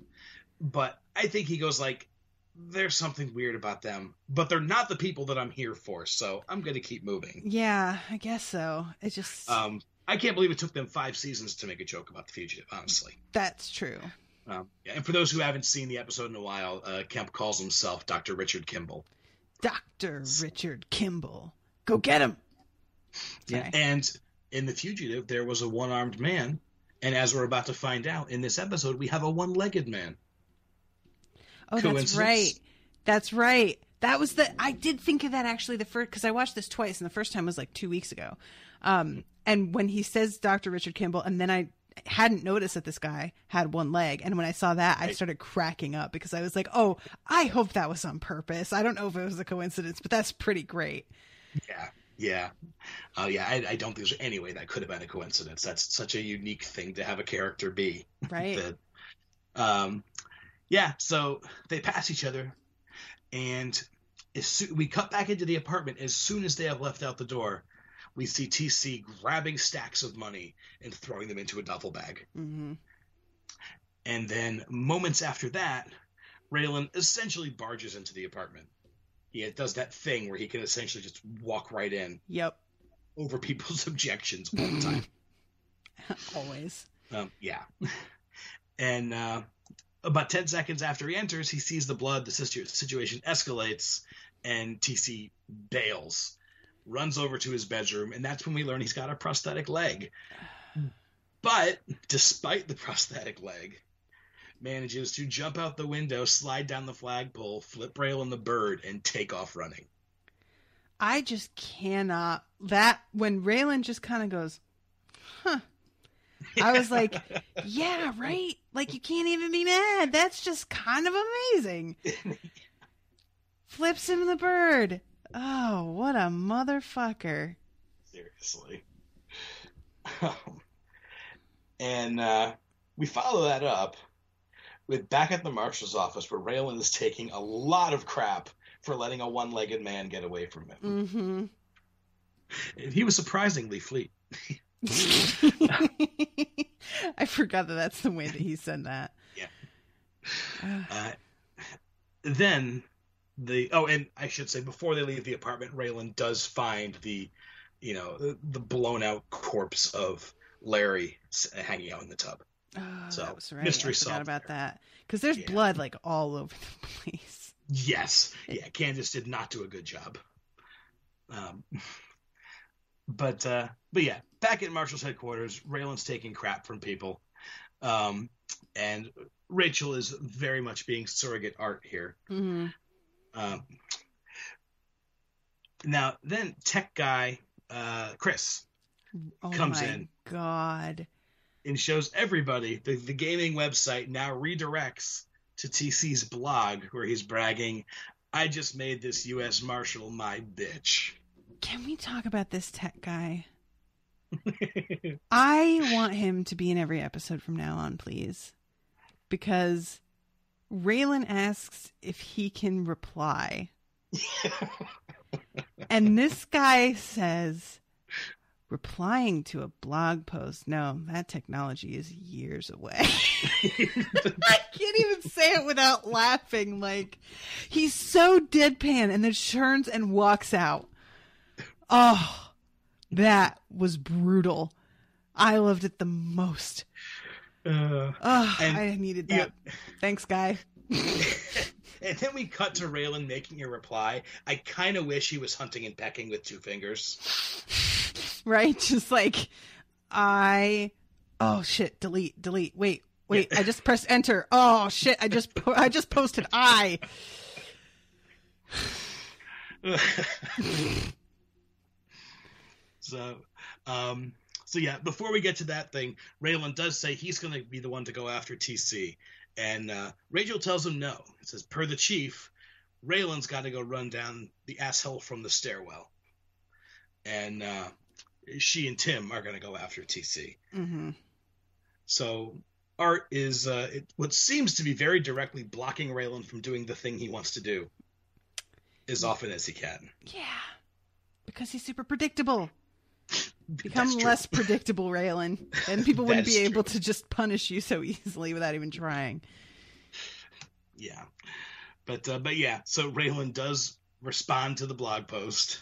But I think he goes, like, there's something weird about them, but they're not the people that I'm here for, so I'm going to keep moving. Yeah, I guess so. It just... I can't believe it took them 5 seasons to make a joke about the fugitive, honestly. That's true. And for those who haven't seen the episode in a while, Kemp calls himself Dr. Richard Kimball. Dr. Richard Kimball. Go get him! Sorry. Yeah, and in the fugitive, there was a one-armed man, and as we're about to find out, in this episode, we have a one-legged man. Oh, that's right. That's right. That was I did think of that actually because I watched this twice, and the first time was like 2 weeks ago. And when he says Dr. Richard Kimball, and then hadn't noticed that this guy had one leg. And when I saw that, I started cracking up because I was like, oh, I hope that was on purpose. I don't know if it was a coincidence, but that's pretty great. Yeah. I don't think there's any way that could have been a coincidence. That's such a unique thing to have a character be. Right. So they pass each other, and we cut back into the apartment. As soon as they have left out the door, we see TC grabbing stacks of money and throwing them into a duffel bag. Mm-hmm. And then moments after that, Raylan essentially barges into the apartment. He does that thing where he can essentially just walk right in. Yep. Over people's objections all the time. Always. And about 10 seconds after he enters, he sees the blood. The situation escalates, and TC bails, runs over to his bedroom, and that's when we learn he's got a prosthetic leg. But despite the prosthetic leg, manages to jump out the window, slide down the flagpole, flip Raylan the bird, and take off running. I just cannot. That when Raylan just kind of goes, huh. I was like, yeah, right? Like, you can't even be mad. That's just kind of amazing. Flips him the bird. Oh, what a motherfucker. Seriously. And we follow that up with back at the marshal's office, where Raylan is taking a lot of crap for letting a one-legged man get away from him. Mm-hmm. And he was surprisingly fleet. I forgot that's the way that he said that. Yeah. Then and I should say, before they leave the apartment, Raylan does find the blown out corpse of Larry hanging out in the tub. Oh, so that was right. mystery I forgot solved about there. that because there's blood like all over the place. Yes. Yeah. Candace did not do a good job. But yeah, back at Marshall's headquarters, Raylan's taking crap from people. And Rachel is very much being surrogate art here. Mm-hmm. Now, then tech guy, Chris, comes in. God. And shows everybody the gaming website now redirects to TC's blog, where he's bragging, I just made this U.S. Marshal my bitch. Can we talk about this tech guy? I want him to be in every episode from now on, please. Because Raylan asks if he can reply. And this guy says, replying to a blog post. No, that technology is years away. I can't even say it without laughing. Like, he's so deadpan and then turns and walks out. Oh, that was brutal. I loved it the most. I needed that. Yeah. Thanks, guy. And then we cut to Raylan making a reply. I kind of wish he was hunting and pecking with two fingers. Right? Just like, oh shit, delete. Wait, I just pressed enter. Oh shit, I just posted I. So yeah, before we get to that thing, Raylan does say he's going to be the one to go after TC. And Rachel tells him no. It says, per the chief, Raylan's got to go run down the asshole from the stairwell. And she and Tim are going to go after TC. Mm-hmm. So Art is what seems to be very directly blocking Raylan from doing the thing he wants to do as often as he can. Yeah, because he's super predictable. Become less predictable, Raylan. Then people wouldn't be able to just punish you so easily without even trying. Yeah. But yeah, so Raylan does respond to the blog post.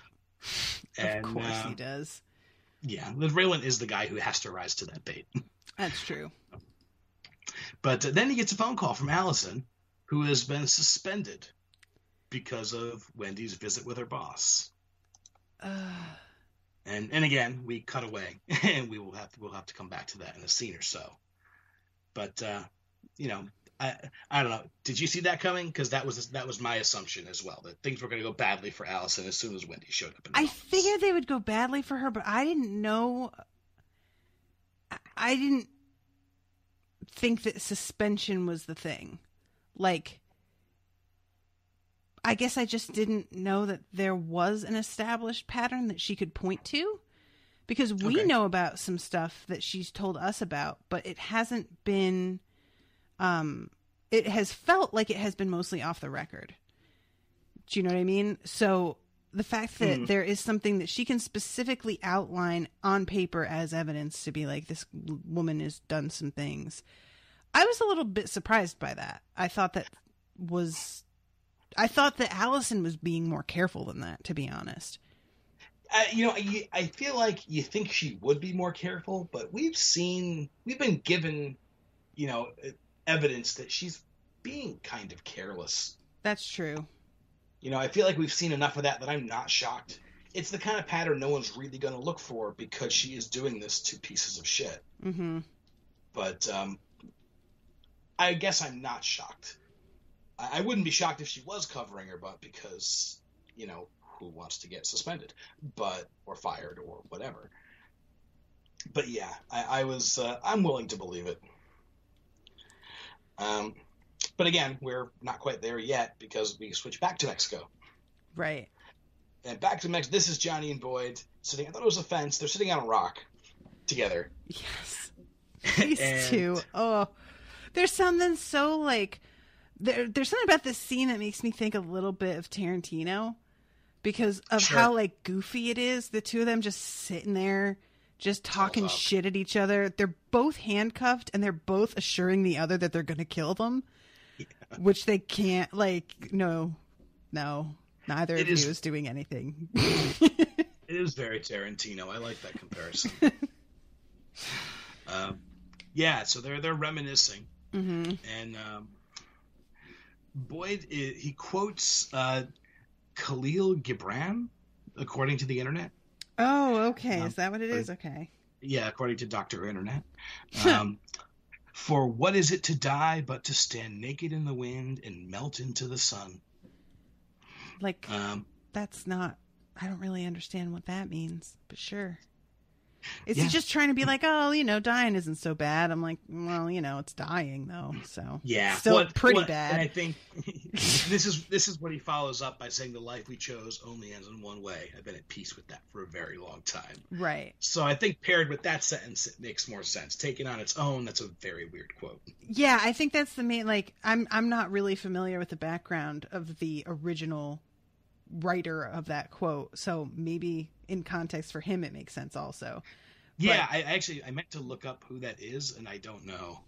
Of course he does. Yeah, Raylan is the guy who has to rise to that bait. That's true. But then he gets a phone call from Allison, who has been suspended because of Wendy's visit with her boss. And again, we cut away, and we'll have to come back to that in a scene or so. But I don't know. Did you see that coming? Because that was my assumption as well, that things were going to go badly for Allison as soon as Wendy showed up. I figured they would go badly for her, but I didn't know. I didn't think that suspension was the thing. Like, I guess I just didn't know that there was an established pattern that she could point to, because we know about some stuff that she's told us about, but it hasn't been, it has felt like it has been mostly off the record. Do you know what I mean? So the fact that there is something that she can specifically outline on paper as evidence to be like, this woman has done some things. I was a little bit surprised by that. I thought that Allison was being more careful than that, to be honest. I feel like you think she would be more careful, but we've been given, evidence that she's being kind of careless. That's true. I feel like we've seen enough of that I'm not shocked. It's the kind of pattern no one's really going to look for, because she is doing this to pieces of shit. Mm-hmm. But I guess I'm not shocked. I wouldn't be shocked if she was covering her butt, because, who wants to get suspended, or fired or whatever. But yeah, I'm willing to believe it. But again, we're not quite there yet, because we switch back to Mexico. Right. And back to Mexico. This is Johnny and Boyd sitting. I thought it was a fence. They're sitting on a rock together. Yes. These two. Oh, there's something so like, there's something about this scene that makes me think a little bit of Tarantino, because of how like goofy it is. The two of them just sitting there, just talking shit at each other. They're both handcuffed, and they're both assuring the other that they're going to kill them, which they can't. Like, no, neither of you is doing anything. It is very Tarantino. I like that comparison. So they're reminiscing, and Boyd, he quotes Khalil Gibran, according to the internet. Oh, okay. Is that what it is? Okay. Yeah, according to Dr. Internet. For what is it to die but to stand naked in the wind and melt into the sun? Like, that's not, I don't really understand what that means, but sure. Is he just trying to be like, dying isn't so bad? I'm like, well, it's dying though, so yeah, still pretty bad. And I think this is what he follows up by saying, the life we chose only ends in one way. I've been at peace with that for a very long time. Right. So I think paired with that sentence, it makes more sense. Taken on its own, that's a very weird quote. Yeah, I think that's the main. Like, I'm not really familiar with the background of the original writer of that quote, so maybe in context for him it makes sense also. Yeah, but I meant to look up who that is, and I don't know.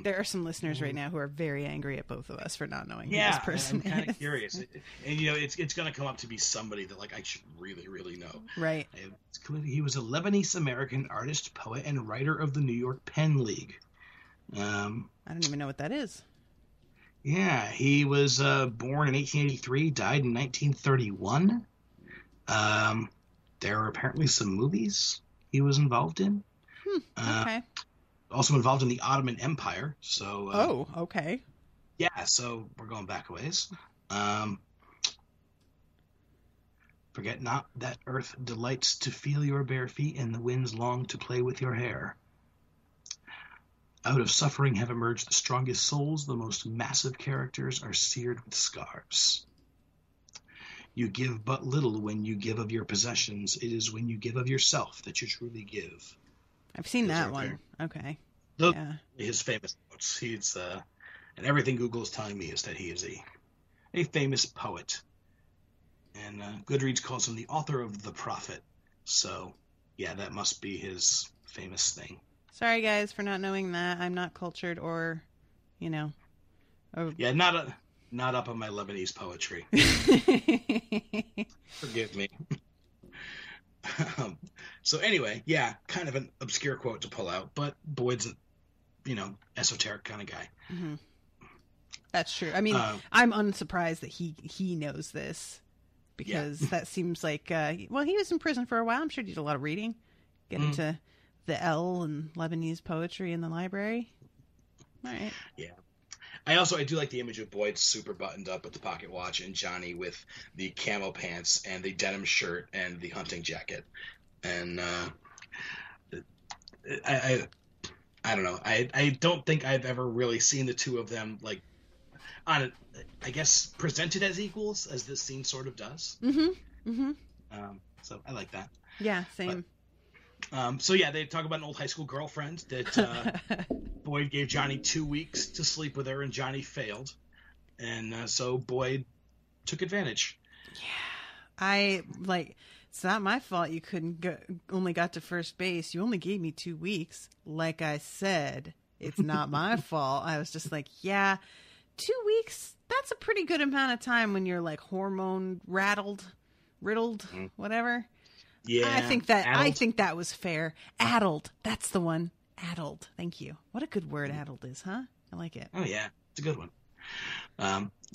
There are some listeners right now who are very angry at both of us for not knowing who this person is. I'm kind of curious, and it's going to come up to be somebody that I should really, really know. Right. He was a Lebanese American artist, poet, and writer of the New York Pen League. I don't even know what that is. Yeah, he was born in 1883, died in 1931. There are apparently some movies he was involved in. Okay. Also involved in the Ottoman Empire. So. Okay. Yeah, so we're going back a ways. Forget not that earth delights to feel your bare feet, and the winds long to play with your hair. Out of suffering have emerged the strongest souls, the most massive characters are seared with scars. You give but little when you give of your possessions. It is when you give of yourself that you truly give. I've seen that one. There. Okay. His famous quotes. He's and everything Google is telling me is that he is a famous poet. And Goodreads calls him the author of The Prophet. So, yeah, that must be his famous thing. Sorry, guys, for not knowing that. I'm not cultured or. Yeah, not up on my Lebanese poetry. Forgive me. So anyway, yeah, kind of an obscure quote to pull out, but Boyd's a, esoteric kind of guy. Mm-hmm. That's true. I mean, I'm unsurprised that he knows this, because that seems like, he was in prison for a while. I'm sure he did a lot of reading, get into the L and Lebanese poetry in the library. All right. Yeah. I do like the image of Boyd super buttoned up with the pocket watch, and Johnny with the camo pants and the denim shirt and the hunting jacket. And I don't know. I don't think I've ever really seen the two of them like on it. I guess presented as equals, as this scene sort of does. So I like that. Yeah, same. So yeah, they talk about an old high school girlfriend that Boyd gave Johnny 2 weeks to sleep with her, and Johnny failed, and so Boyd took advantage. Yeah, it's not my fault you only got to first base. You only gave me 2 weeks. Like I said, it's not my fault. I was just like, yeah, 2 weeks. That's a pretty good amount of time when you're like hormone riddled, whatever. Yeah, I think that was fair. Addled. That's the one. Addled. Thank you. What a good word addled is, huh? I like it. Oh yeah, it's a good one.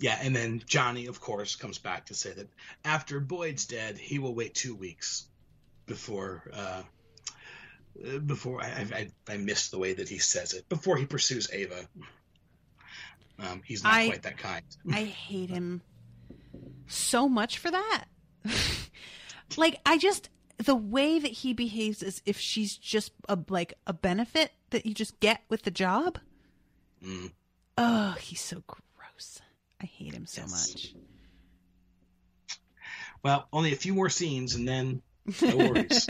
Yeah, and then Johnny, of course, comes back to say that after Boyd's dead, he will wait 2 weeks before I missed the way that he says it, before he pursues Ava. He's not quite that kind. I hate him so much for that. The way that he behaves as if she's just a benefit that you just get with the job. Oh, he's so gross. I hate him so much. Well, only a few more scenes and then no worries.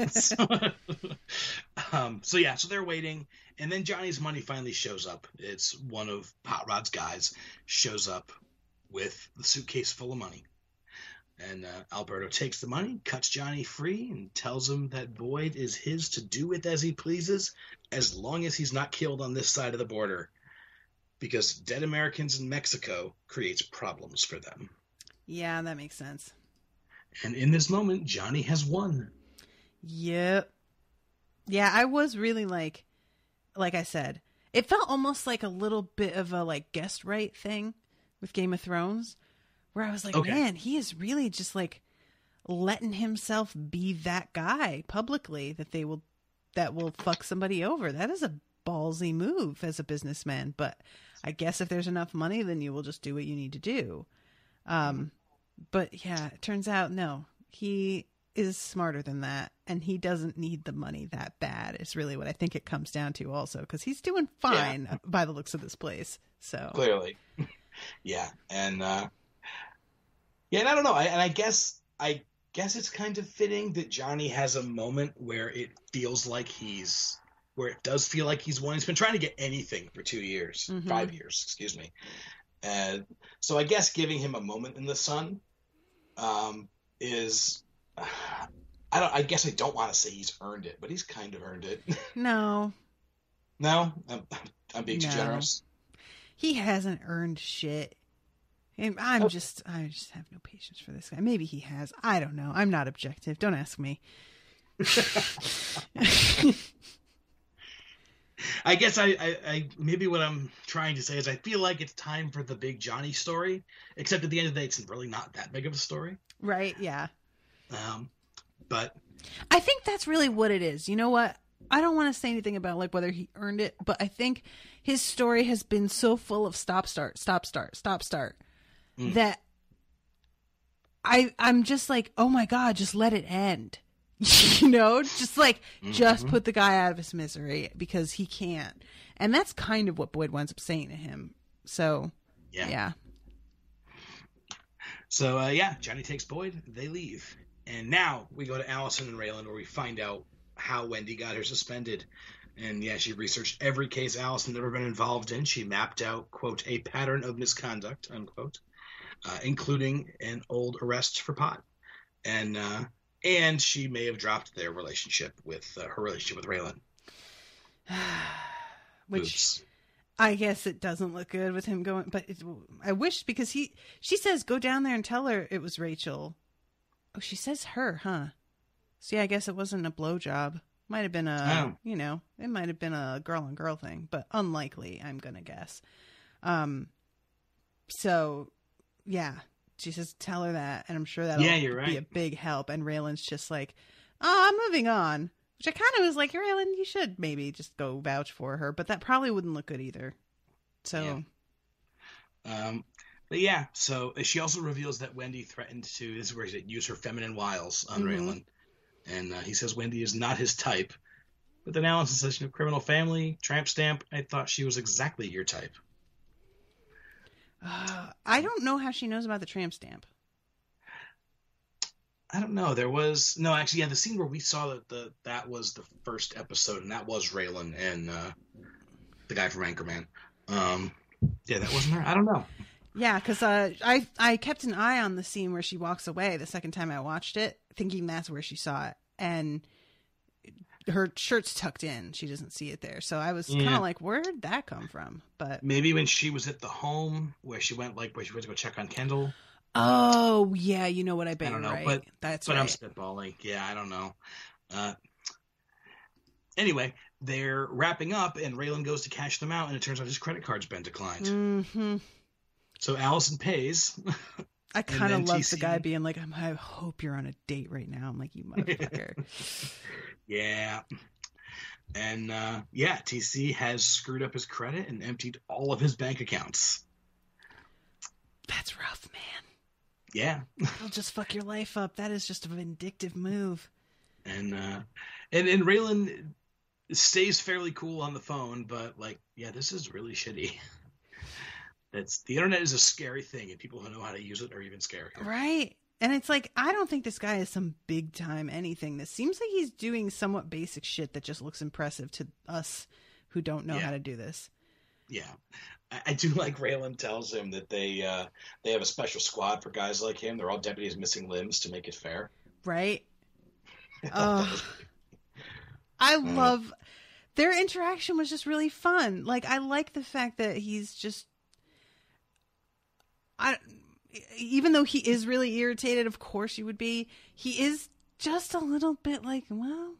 So they're waiting, and then Johnny's money finally shows up. It's one of Hot Rod's guys shows up with the suitcase full of money. And Alberto takes the money, cuts Johnny free, and tells him that Boyd is his to do with as he pleases, as long as he's not killed on this side of the border. Because dead Americans in Mexico creates problems for them. Yeah, that makes sense. And in this moment, Johnny has won. Yep. Yeah, I was really like I said, it felt almost like a little bit of a guest right thing with Game of Thrones. Where I was like, man, he is really just letting himself be that guy publicly that will fuck somebody over. That is a ballsy move as a businessman. But I guess if there's enough money, then you will just do what you need to do. But yeah, it turns out, no, he is smarter than that. And he doesn't need the money that bad. It's really what I think it comes down to also. Because he's doing fine by the looks of this place. So clearly. Yeah. And, and I don't know. I guess it's kind of fitting that Johnny has a moment where it feels like where it does feel like he's won. He's been trying to get anything for 2 years, 5 years, excuse me. So I guess giving him a moment in the sun is, I guess I don't want to say he's earned it, but he's kind of earned it. No. No? I'm being too generous. He hasn't earned shit. I just have no patience for this guy. Maybe he has. I don't know. I'm not objective. Don't ask me. I guess I maybe what I'm trying to say is I feel like it's time for the big Johnny story, except at the end of the day, it's really not that big of a story. Right. Yeah. But I think that's really what it is. You know what? I don't want to say anything about whether he earned it, but I think his story has been so full of stop, start, that I'm just oh my God, just let it end. Just put the guy out of his misery because he can't. And that's kind of what Boyd winds up saying to him. So, yeah. So, Johnny takes Boyd. They leave. And now we go to Allison and Raylan, where we find out how Wendy got her suspended. And she researched every case Allison had ever been involved in. She mapped out, quote, a pattern of misconduct, unquote, including an old arrest for pot. And she may have dropped their relationship with her relationship with Raylan. Which Oops. I guess it doesn't look good with him going, but I wish, because she says, go down there and tell her it was Rachel. Oh, she says her, huh? So yeah, I guess it wasn't a blowjob. Might have been it might have been a girl on girl thing, but unlikely, I'm going to guess. So yeah, she says, tell her that. And I'm sure that'll be a big help. And Raylan's just like, oh, I'm moving on. Which I kind of was like, Raylan, you should maybe just go vouch for her. But that probably wouldn't look good either. So. Yeah. But yeah, so she also reveals that Wendy threatened to, this is where he use her feminine wiles on Raylan. And he says Wendy is not his type. But then Allison says, criminal family, tramp stamp. I thought she was exactly your type. I don't know how she knows about the tramp stamp. I don't know. There was no, actually, yeah. The scene where we saw that was the first episode, and that was Raylan and the guy from Anchorman. Yeah, that wasn't her. I don't know. Yeah, because I kept an eye on the scene where she walks away the second time I watched it, thinking that's where she saw it, and her shirt's tucked in. She doesn't see it there, so I was kind of like, where did that come from? But maybe when she was at the home where she went to go check on Kendall. Oh yeah, you know what? I bet I don't know, right. but That's right. I'm spitballing. Yeah, I don't know. Anyway, they're wrapping up, and Raylan goes to cash them out, and it turns out his credit card's been declined. Mm-hmm. So Allison pays. I kind of love the guy being like, I hope you're on a date right now. I'm like, you motherfucker. Yeah. And TC has screwed up his credit and emptied all of his bank accounts. That's rough, man. Yeah. He'll just fuck your life up. That is just a vindictive move. And Raylan stays fairly cool on the phone, but this is really shitty. The internet is a scary thing, and people who know how to use it are even scarier. Right. And it's like, I don't think this guy is some big time anything. This seems like he's doing somewhat basic shit that just looks impressive to us who don't know how to do this. Yeah. I do like Raylan tells him that they have a special squad for guys like him. They're all deputies missing limbs to make it fair. Right. I love their interaction was just really fun. Like, I like the fact that he's just, even though he is really irritated, of course you would be, he is just a little bit like, well,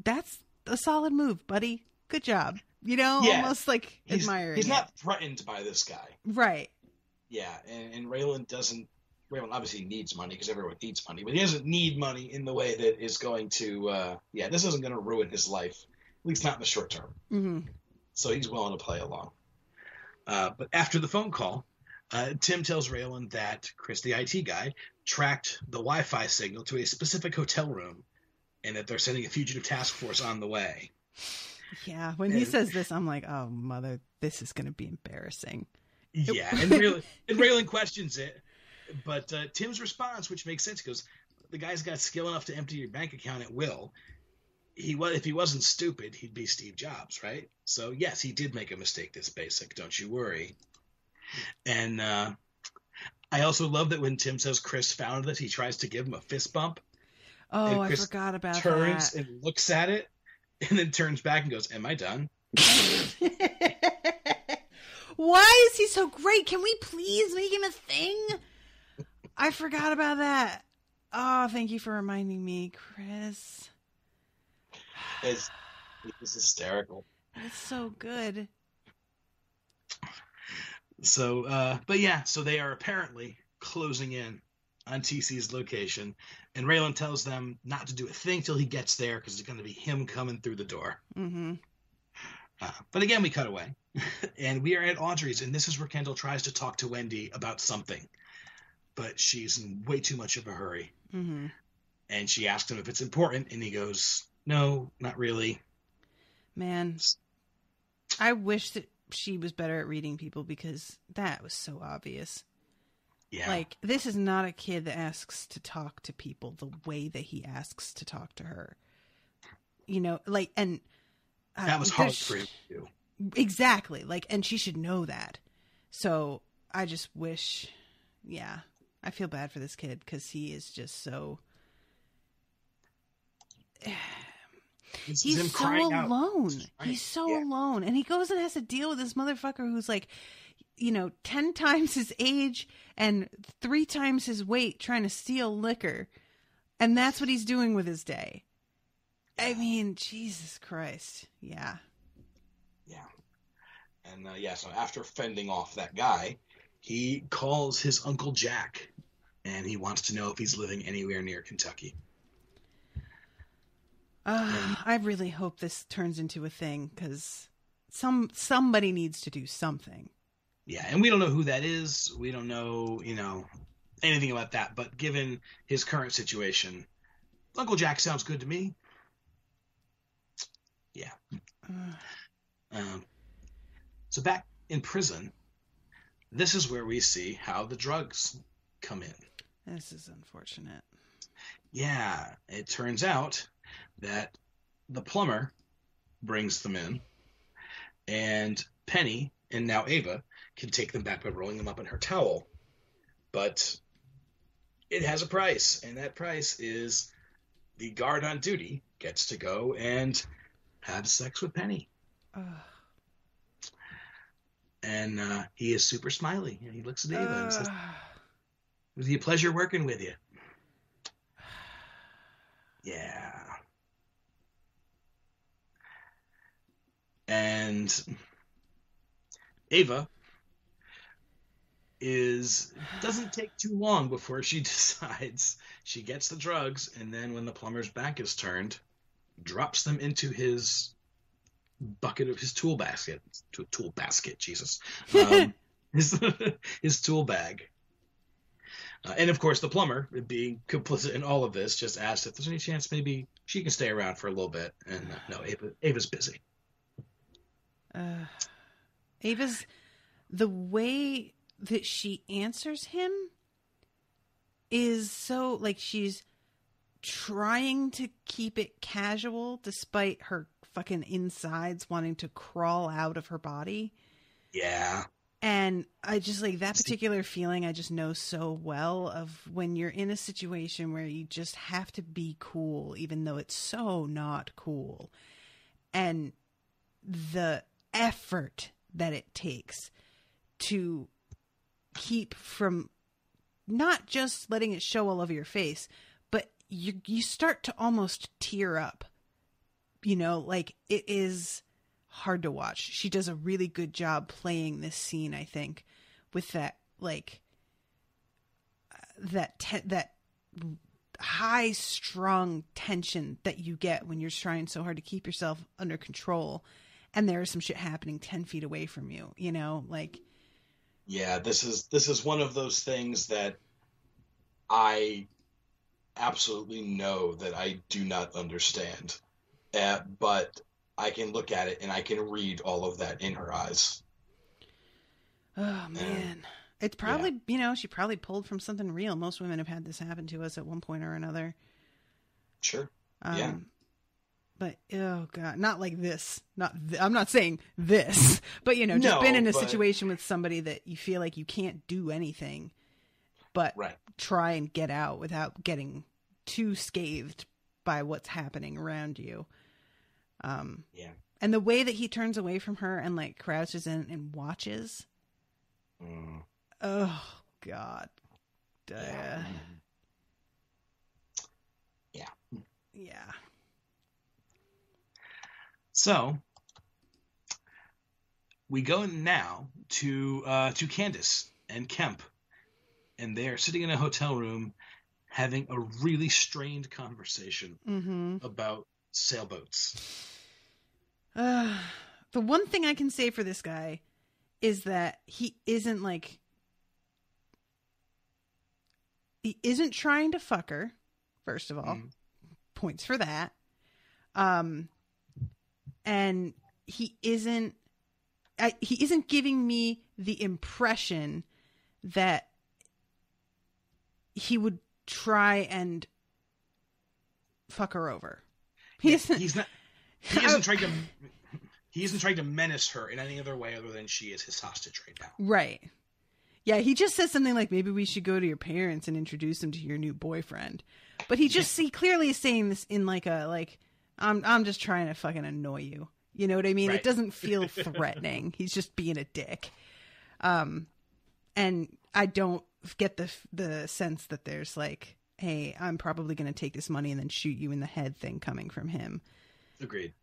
that's a solid move, buddy. Good job. Almost like admiring. He's not threatened by this guy. Right. Yeah, and Raylan obviously needs money because everyone needs money, but he doesn't need money in the way that is going to, this isn't going to ruin his life, at least not in the short term. Mm-hmm. So he's willing to play along. But after the phone call, Tim tells Raylan that Chris, the IT guy, tracked the Wi-Fi signal to a specific hotel room and that they're sending a fugitive task force on the way. Yeah, when he says this, I'm like, oh, mother, this is going to be embarrassing. Yeah, and Raylan questions it, but Tim's response, which makes sense, goes, the guy's got skill enough to empty your bank account at will. If he wasn't stupid, he'd be Steve Jobs, right? So, yes, he did make a mistake this basic, don't you worry. And I also love that when Tim says Chris found it, he tries to give him a fist bump. Oh, I forgot about that. Turns and looks at it, and then turns back and goes, am I done? Why is he so great? Can we please make him a thing? I forgot about that. Oh, thank you for reminding me, Chris. It's hysterical. It's so good. So, so they are apparently closing in on TC's location, and Raylan tells them not to do a thing till he gets there because it's going to be him coming through the door. Mm-hmm. But again, we cut away, and we are at Audrey's, and this is where Kendall tries to talk to Wendy about something, but she's in way too much of a hurry. Mm-hmm. And she asks him if it's important, and he goes, no, not really. Man, I wish that she was better at reading people because that was so obvious. Yeah. Like, this is not a kid that asks to talk to people the way that he asks to talk to her. And that was hard for him to do. Exactly. And she should know that. So I just wish, I feel bad for this kid because he is just so. He's so alone. He's so alone. And he goes and has to deal with this motherfucker who's 10 times his age and 3 times his weight trying to steal liquor. And that's what he's doing with his day. I mean, Jesus Christ. Yeah. Yeah. And so after fending off that guy, he calls his Uncle Jack and he wants to know if he's living anywhere near Kentucky. I really hope this turns into a thing because somebody needs to do something. Yeah, and we don't know who that is. We don't know, anything about that. But given his current situation, Uncle Jack sounds good to me. Yeah. So back in prison, this is where we see how the drugs come in. This is unfortunate. Yeah, it turns out that the plumber brings them in, and Penny, and now Ava, can take them back by rolling them up in her towel. But it has a price, and that price is the guard on duty gets to go and have sex with Penny. And he is super smiley, and he looks at Ava and says, "It was a pleasure working with you." Yeah. And Ava doesn't take too long before she decides she gets the drugs, and then when the plumber's back is turned, drops them into his bucket of his tool basket. Tool basket, Jesus. His tool bag. And of course, the plumber, being complicit in all of this, just asked if there's any chance maybe she can stay around for a little bit. And no, Ava's busy. The way that she answers him is so, like, she's trying to keep it casual despite her fucking insides wanting to crawl out of her body. Yeah. And I just, like, that particular feeling I just know so well of when you're in a situation where you just have to be cool, even though it's so not cool. And the effort that it takes to keep from not just letting it show all over your face, but you start to almost tear up. You know, like, it is hard to watch. She does a really good job playing this scene, I think, with that, like, that high strung tension that you get when you're trying so hard to keep yourself under control, and there is some shit happening 10 feet away from you, you know, like. Yeah, this is one of those things that I absolutely know that I do not understand, but I can look at it and I can read all of that in her eyes. Oh, man. It's probably, you know, she probably pulled from something real. Most women have had this happen to us at one point or another. Sure. Yeah. But, oh, God, not like this. I'm not saying this, but, you know, just been in a situation with somebody that you feel like you can't do anything but try and get out without getting too scathed by what's happening around you. Yeah. And the way that he turns away from her and, like, crouches in and watches. Oh, God. Yeah. Yeah. So we go now to Candace and Kemp, and they're sitting in a hotel room having a really strained conversation about sailboats. The one thing I can say for this guy is that he isn't trying to fuck her, first of all. Points for that. And he isn't giving me the impression that he would try and fuck her over. He isn't trying to menace her in any other way other than she is his hostage right now. Right. Yeah, he just says something like, maybe we should go to your parents and introduce them to your new boyfriend. But he clearly is saying this in I'm just trying to fucking annoy you. You know what I mean? Right. It doesn't feel threatening. He's just being a dick. And I don't get the sense that there's like, hey, I'm probably going to take this money and then shoot you in the head thing coming from him. Agreed.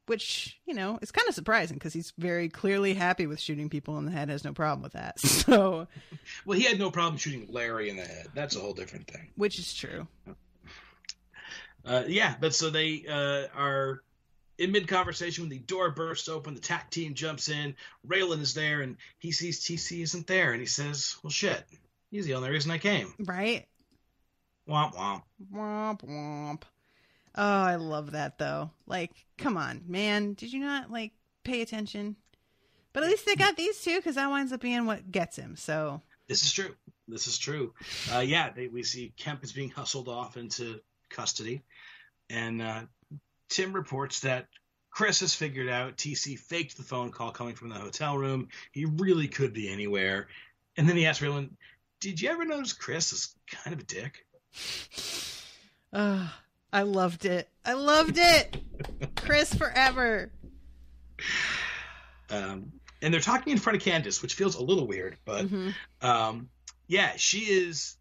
Which, you know, is kind of surprising because he's very clearly happy with shooting people in the head, has no problem with that. So, well, he had no problem shooting Larry in the head. That's a whole different thing. Which is true. But so they are in mid-conversation when the door bursts open, the TAC team jumps in, Raylan is there, and he sees TC isn't there, and he says, well, shit, he's the only reason I came. Right? Womp womp. Womp womp. Oh, I love that though. Like, come on, man. Did you not like pay attention? But at least they got these two, because that winds up being what gets him. So This is true. We see Kemp is being hustled off into custody, and Tim reports that Chris has figured out TC faked the phone call coming from the hotel room. He really could be anywhere. And then he asks Raylan, "Did you ever notice Chris is kind of a dick?" I loved it. Chris forever. And they're talking in front of Candace, which feels a little weird, but she is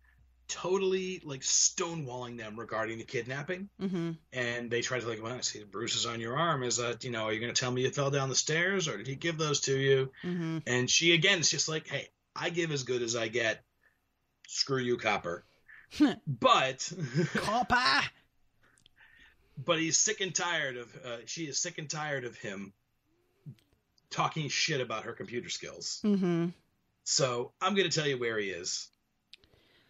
totally like stonewalling them regarding the kidnapping. And they try to like, well, I see the bruises on your arm. Is that, are you going to tell me you fell down the stairs, or did he give those to you? And she again is just like, hey, I give as good as I get. Screw you, copper. But Copper. But he's sick and tired of. She is sick and tired of him talking shit about her computer skills. So I'm going to tell you where he is,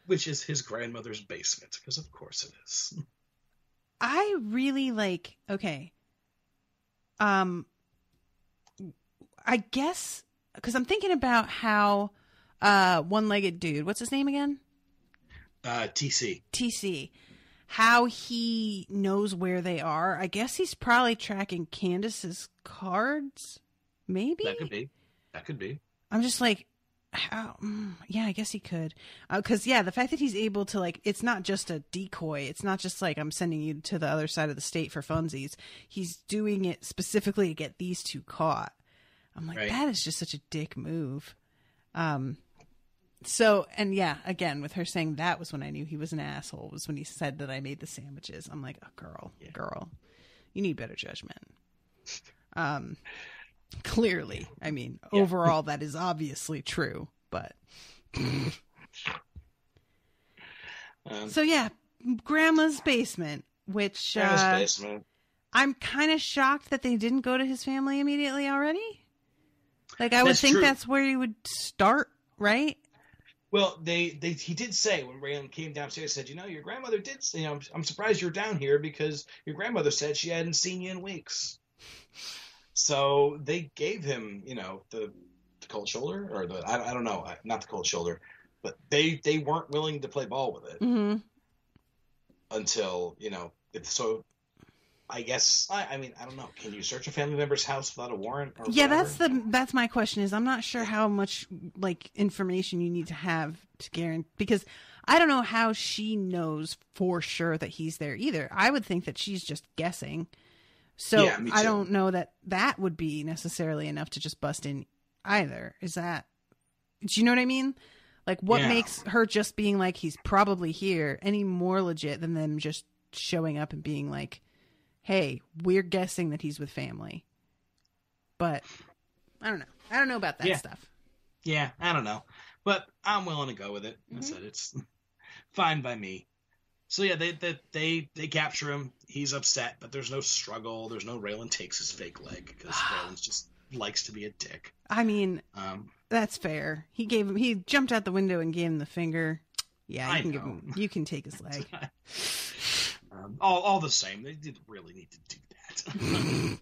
which is his grandmother's basement, because of course it is. I really like, okay. I guess, because I'm thinking about how one-legged dude, what's his name again? TC. How he knows where they are. I guess he's probably tracking Candace's cards. Maybe? That could be. I'm just like, how? Yeah, I guess he could. Because, the fact that he's able to, like, it's not just a decoy. It's not just like, I'm sending you to the other side of the state for funsies. He's doing it specifically to get these two caught. I'm like, That is just such a dick move. So, and again, with her saying that was when I knew he was an asshole, was when he said that I made the sandwiches. I'm like, oh, girl, you need better judgment. Clearly, I mean, overall, that is obviously true, but. Grandma's basement, which I'm kind of shocked that they didn't go to his family immediately already. Like, I would think that's where you would start, right? Well, he did say when Raylan came downstairs, said, your grandmother did, I'm surprised you're down here because your grandmother said she hadn't seen you in weeks. So they gave him, the cold shoulder, or I don't know, not the cold shoulder, but they weren't willing to play ball with it until, so I guess, I mean, I don't know. Can you search a family member's house without a warrant? Or that's my question is I'm not sure how much like information you need to have to guarantee, because I don't know how she knows for sure that he's there either. I would think that she's just guessing. So I don't know that would be necessarily enough to just bust in either. Do you know what I mean? Like, what makes her just being like, he's probably here, any more legit than them just showing up and being like, hey, we're guessing that he's with family. But I don't know. I don't know about that stuff. Yeah, I don't know. But I'm willing to go with it. I said it's fine by me. So they capture him. He's upset, but there's no struggle. There's no Raylan takes his fake leg, because Raylan just likes to be a dick. I mean, that's fair. He jumped out the window and gave him the finger. Yeah, you can take his leg. All the same, they didn't really need to do that.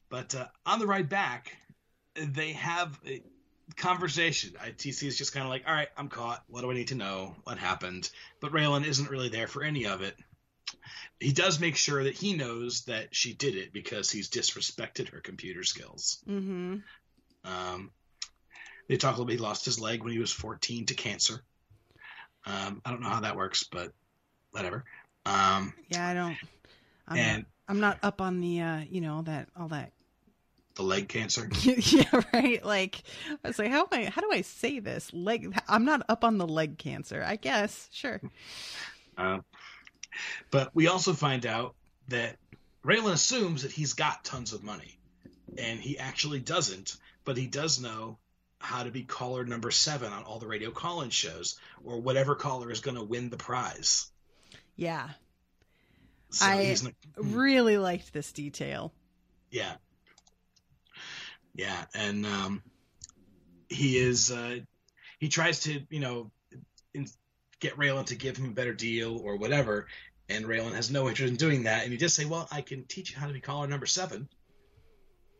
But on the ride back, they have a conversation. TC is just kind of like, all right, I'm caught. What do I need to know? What happened? But Raylan isn't really there for any of it. He does make sure that he knows that she did it because he's disrespected her computer skills. They talk a little bit. He lost his leg when he was 14 to cancer. I don't know how that works, but whatever. I don't. I'm not up on the all that. The leg cancer. Yeah, right. Like, I was like, how do I say this? Leg. I'm not up on the leg cancer. I guess, sure. But we also find out that Raylan assumes that he's got tons of money, and he actually doesn't. But he does know how to be caller number 7 on all the radio call-in shows, or whatever caller is going to win the prize. Yeah. So I really liked this detail. Yeah. Yeah. And he tries to, get Raylan to give him a better deal or whatever. And Raylan has no interest in doing that. And you just say, well, I can teach you how to be caller number 7.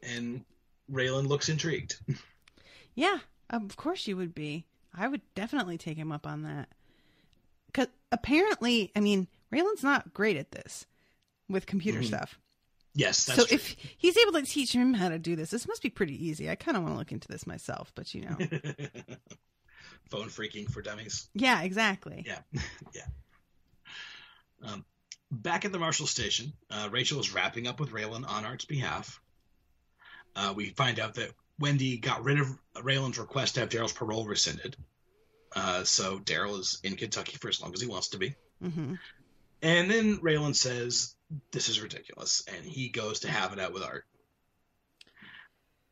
And Raylan looks intrigued. Yeah, of course you would be. I would definitely take him up on that. Because apparently, I mean, Raylan's not great at this with computer stuff. Yes, that's so true. if he's able to teach him how to do this must be pretty easy. I kind of want to look into this myself, but Phone freaking for dummies. Yeah, exactly. Yeah. Yeah. Back at the Marshall station, Rachel is wrapping up with Raylan on Art's behalf. We find out that Wendy got rid of Raylan's request to have Daryl's parole rescinded. So Daryl is in Kentucky for as long as he wants to be. Mm-hmm. And then Raylan says, this is ridiculous. And he goes to have it out with Art.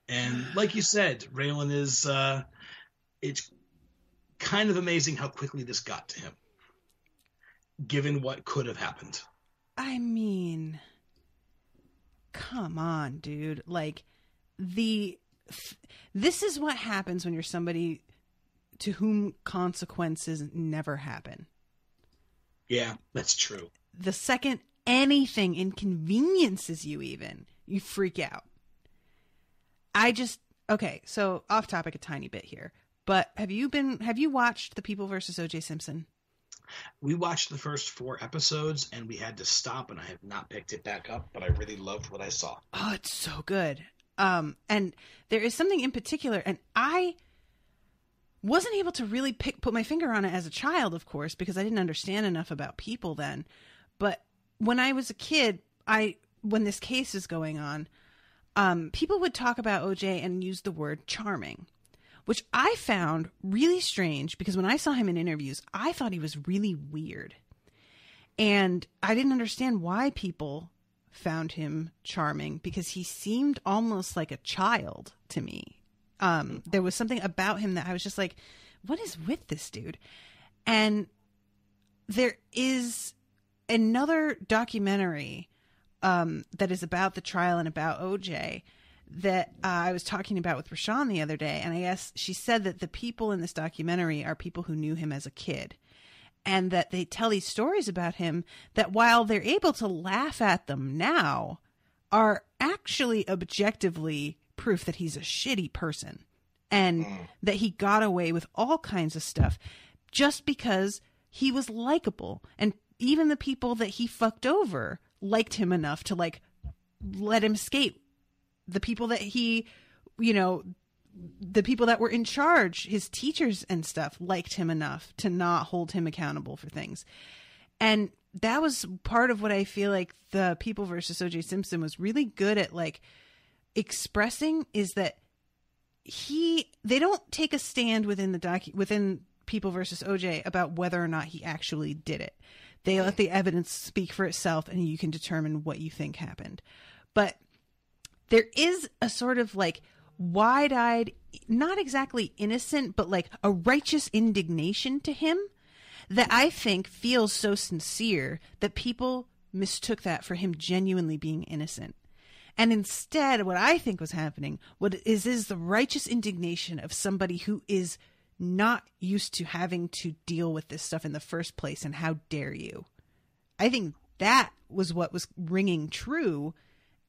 And like you said, Raylan is, it's kind of amazing how quickly this got to him, given what could have happened. I mean, come on, dude. Like, this is what happens when you're somebody to whom consequences never happen. Yeah, that's true. The second anything inconveniences you even, you freak out. Okay, so off topic a tiny bit here, but have you watched The People versus O.J. Simpson? We watched the first 4 episodes and we had to stop, and I have not picked it back up, but I really loved what I saw. Oh, it's so good. And there is something in particular, and I wasn't able to really put my finger on it as a child, of course, because I didn't understand enough about people then. But when I was a kid, when this case is going on, people would talk about OJ and use the word charming, which I found really strange because when I saw him in interviews, I thought he was really weird. And I didn't understand why people found him charming because he seemed almost like a child to me. There was something about him that I was just like, what is with this dude? And there is another documentary that is about the trial and about OJ that I was talking about with Rashawn the other day. And I guess she said that the people in this documentary are people who knew him as a kid. And that they tell these stories about him that while they're able to laugh at them now, are actually objectively proof that he's a shitty person. And that he got away with all kinds of stuff just because he was likable. And even the people that he fucked over liked him enough to like let him escape. The people that he, the people that were in charge, his teachers and stuff, liked him enough to not hold him accountable for things. And that was part of what I feel like the People versus O.J. Simpson was really good at, like, expressing is that they don't take a stand within People versus O.J. about whether or not he actually did it. They let the evidence speak for itself, and you can determine what you think happened. But there is a sort of like wide-eyed, not exactly innocent, but like a righteous indignation to him that I think feels so sincere that people mistook that for him genuinely being innocent. And instead, what I think was happening, what is the righteous indignation of somebody who is not used to having to deal with this stuff in the first place, and how dare you? I think that was what was ringing true,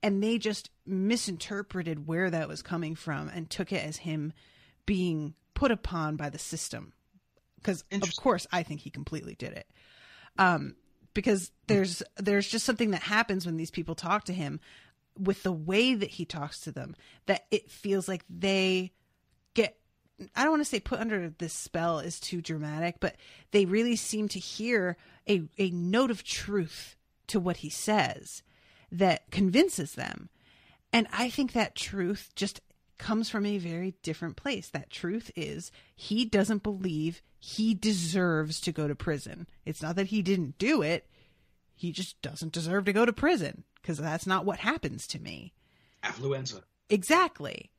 and they just misinterpreted where that was coming from and took it as him being put upon by the system. Because, of course, I think he completely did it. Because there's just something that happens when these people talk to him with the way that he talks to them, that it feels like they get, I don't want to say put under this spell is too dramatic, but they really seem to hear a note of truth to what he says that convinces them. And I think that truth just comes from a very different place. That truth is he doesn't believe he deserves to go to prison. It's not that he didn't do it. He just doesn't deserve to go to prison because that's not what happens to me. Affluenza. Exactly.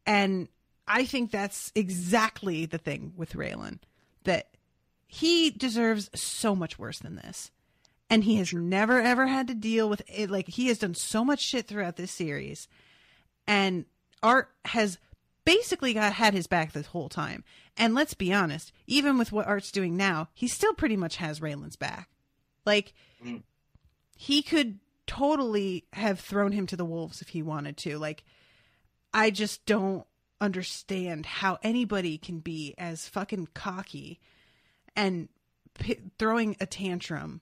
And I think that's exactly the thing with Raylan, that he deserves so much worse than this. And he has never, ever had to deal with it. Like, he has done so much shit throughout this series. And Art has basically had his back this whole time. And let's be honest, even with what Art's doing now, he still pretty much has Raylan's back. Like, he could totally have thrown him to the wolves if he wanted to. Like, I just don't understand how anybody can be as fucking cocky and throwing a tantrum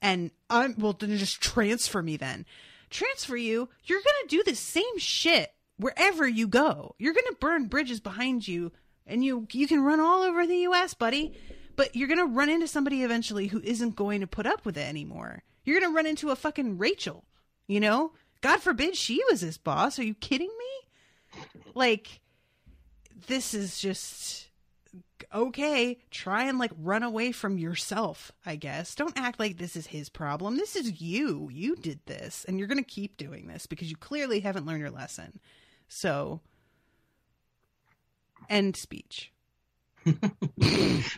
and well, then just transfer me then. Transfer you, you're going to do the same shit wherever you go. You're going to burn bridges behind you, and you can run all over the U.S., buddy, but you're going to run into somebody eventually who isn't going to put up with it anymore. You're going to run into a fucking Rachel, you know? God forbid she was his boss. Are you kidding me? Like, this is just... Okay, try and like run away from yourself, I guess. Don't act like this is his problem. This is you. You did this, and you're going to keep doing this because you clearly haven't learned your lesson. So, end speech.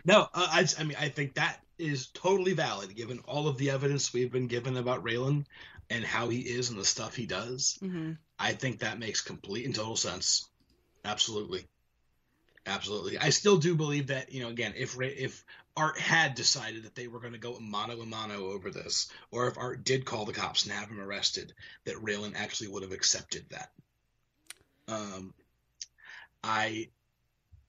No, I mean, I think that is totally valid given all of the evidence we've been given about Raylan and how he is and the stuff he does. Mm-hmm. I think that makes complete and total sense. Absolutely. Absolutely. I still do believe that, you know, again, if Art had decided that they were going to go mano a mano over this, or if Art did call the cops and have him arrested, that Raylan actually would have accepted that.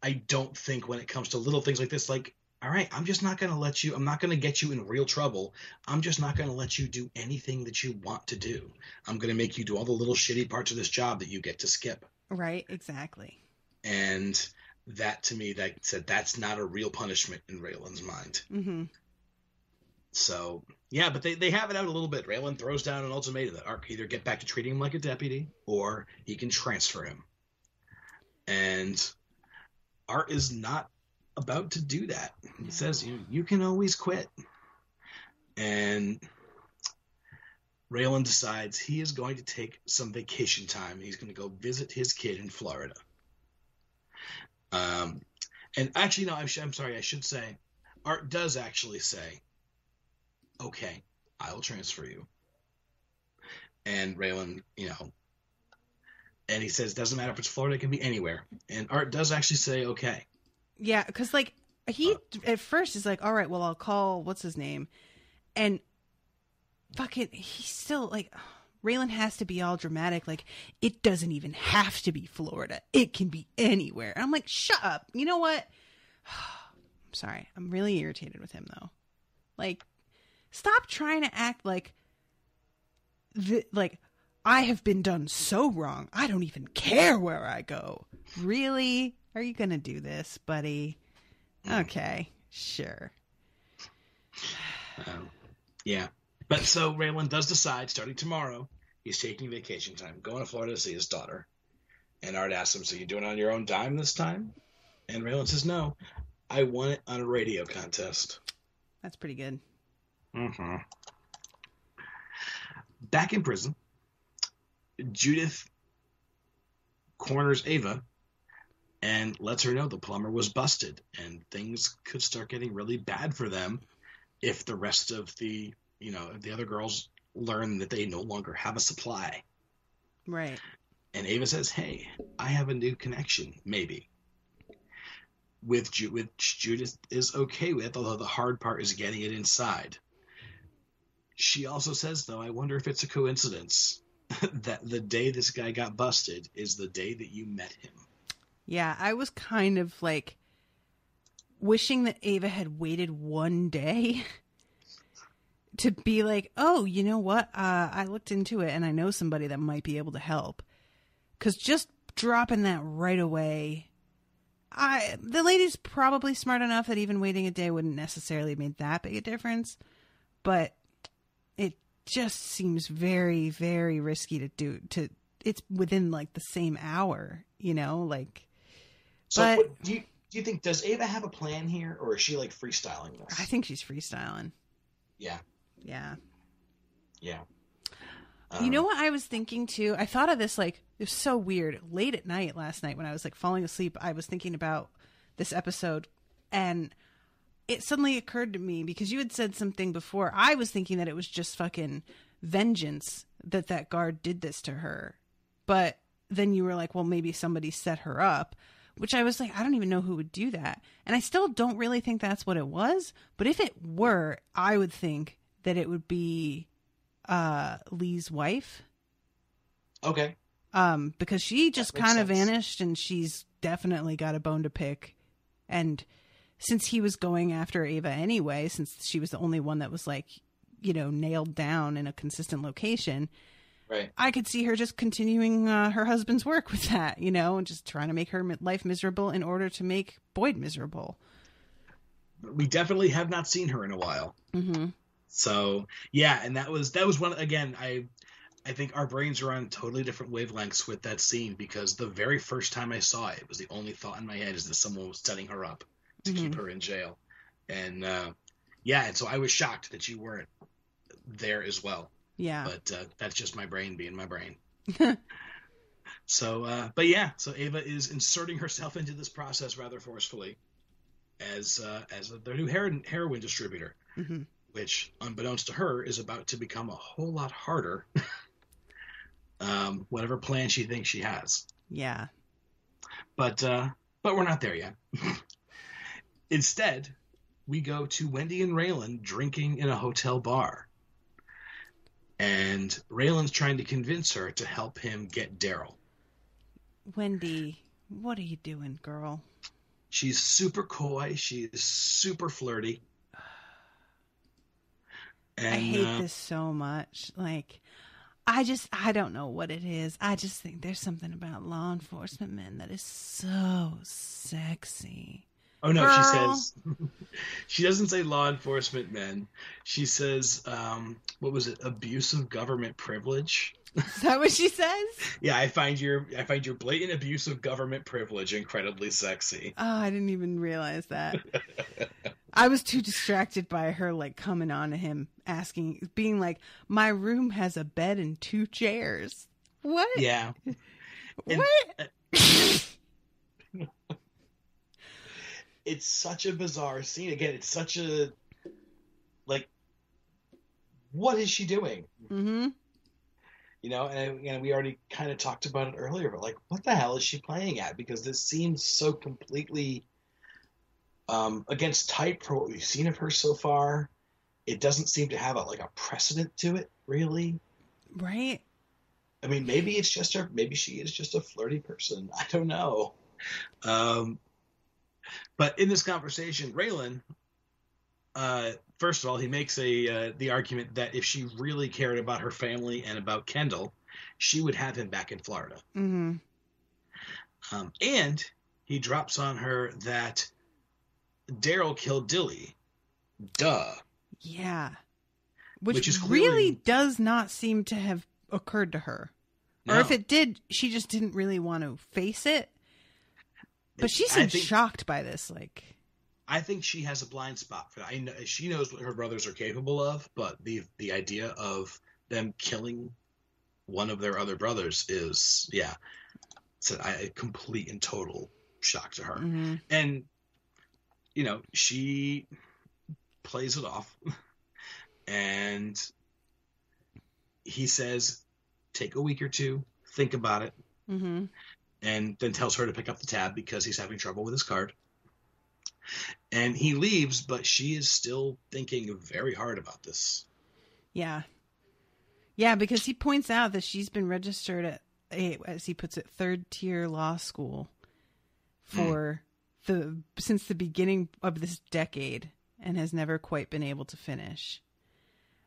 I don't think when it comes to little things like this, like, all right, I'm just not going to let you, I'm not going to get you in real trouble. I'm just not going to let you do anything that you want to do. I'm going to make you do all the little shitty parts of this job that you get to skip. Right, exactly. And that, to me, that said, that's not a real punishment in Raylan's mind. Mm-hmm. So, yeah, but they have it out a little bit. Raylan throws down an ultimatum that Art can either get back to treating him like a deputy, or he can transfer him. And Art is not about to do that. He says, you can always quit. And Raylan decides he is going to take some vacation time. He's going to go visit his kid in Florida. And actually, no, I'm sorry. I should say, Art does actually say, okay, I will transfer you. And Raylan, you know, and he says, doesn't matter if it's Florida, it can be anywhere. And Art does actually say, okay. Yeah, because, like, he at first is like, all right, well, I'll call, what's his name? And fucking, he's still like, Raylan has to be all dramatic. Like, it doesn't even have to be Florida. It can be anywhere. And I'm like, shut up. You know what? I'm sorry. I'm really irritated with him, though. Like, stop trying to act like, I have been done so wrong. I don't even care where I go. Really? Are you going to do this, buddy? Okay, sure. Yeah. But so Raylan does decide, starting tomorrow, he's taking vacation time, going to Florida to see his daughter. And Art asks him, so you doing it on your own dime this time? And Raylan says, no, I won it on a radio contest. That's pretty good. Mm-hmm. Back in prison, Judith corners Ava and lets her know the plumber was busted, and things could start getting really bad for them if the rest of the, you know, the other girls learn that they no longer have a supply. Right. And Ava says, hey, I have a new connection, maybe. Which Judith is okay with, although the hard part is getting it inside. She also says, though, I wonder if it's a coincidence that the day this guy got busted is the day that you met him. Yeah, I was kind of like wishing that Ava had waited one day to be like, oh, you know what? I looked into it and I know somebody that might be able to help. Because just dropping that right away, the lady's probably smart enough that even waiting a day wouldn't necessarily make that big a difference. But it just seems very, very risky to do. It's within like the same hour, you know, like. So but do you think, does Ava have a plan here, or is she like freestyling this? I think she's freestyling. Yeah. Yeah. Yeah. You know what I was thinking too? I thought of this, like, it was so weird. Late at night last night when I was like falling asleep, I was thinking about this episode, and it suddenly occurred to me because you had said something before. I was thinking that it was just fucking vengeance that guard did this to her. But then you were like, well, maybe somebody set her up, which I was like, I don't even know who would do that. And I still don't really think that's what it was. But if it were, I would think that it would be Lee's wife. Okay. Because she just kind of sense. vanished, and she's definitely got a bone to pick. And since he was going after Ava anyway, since she was the only one that was like, nailed down in a consistent location, right? I could see her just continuing her husband's work with that, and just trying to make her life miserable in order to make Boyd miserable. We definitely have not seen her in a while. Mm-hmm. So yeah, and that was one again. I think our brains are on totally different wavelengths with that scene, because the very first time I saw it, was the only thought in my head is that someone was setting her up to keep her in jail. And and so I was shocked that you weren't there as well. Yeah. But that's just my brain being my brain. So Ava is inserting herself into this process rather forcefully as their new heroin distributor, mm-hmm. which, unbeknownst to her, is about to become a whole lot harder. Whatever plan she thinks she has. Yeah. But we're not there yet. Instead, we go to Wendy and Raylan drinking in a hotel bar. And Raylan's trying to convince her to help him get Daryl. Wendy, what are you doing, girl? She's super coy. She's super flirty. And, I hate this so much. Like, I don't know what it is. I just think there's something about law enforcement men that is so sexy. Oh, no, Girl. she doesn't say law enforcement men. She says, what was it? Abuse of government privilege. Is that what she says? Yeah, I find your blatant abuse of government privilege incredibly sexy. Oh, I didn't even realize that. I was too distracted by her, like, coming on to him, being like, my room has a bed and 2 chairs. What? Yeah. What? It's such a bizarre scene. Again, it's such a, like, what is she doing? Mm-hmm. And we already kind of talked about it earlier, but, like, what the hell is she playing at? Because this seems so completely against type for what we've seen of her so far. It doesn't seem to have a precedent to it, really. Right. I mean, maybe she is just a flirty person. I don't know. But in this conversation, Raylan, first of all, he makes the argument that if she really cared about her family and about Kendall, she would have him back in Florida. Mm-hmm. And he drops on her that Daryl killed Dilly. Duh. Yeah. Which is really does not seem to have occurred to her. No. Or if it did, she just didn't really want to face it. But she seems shocked by this. Like, I think she has a blind spot for that. I know she knows what her brothers are capable of, but the idea of them killing one of their other brothers is, it's a complete and total shock to her. mm-hmm. And, she plays it off. And he says, take a week or two, think about it. Mm-hmm. And then tells her to pick up the tab because he's having trouble with his card. And he leaves, but she is still thinking very hard about this. Yeah. Yeah, because he points out that she's been registered at, as he puts it, 3rd-tier law school for since the beginning of this decade and has never quite been able to finish.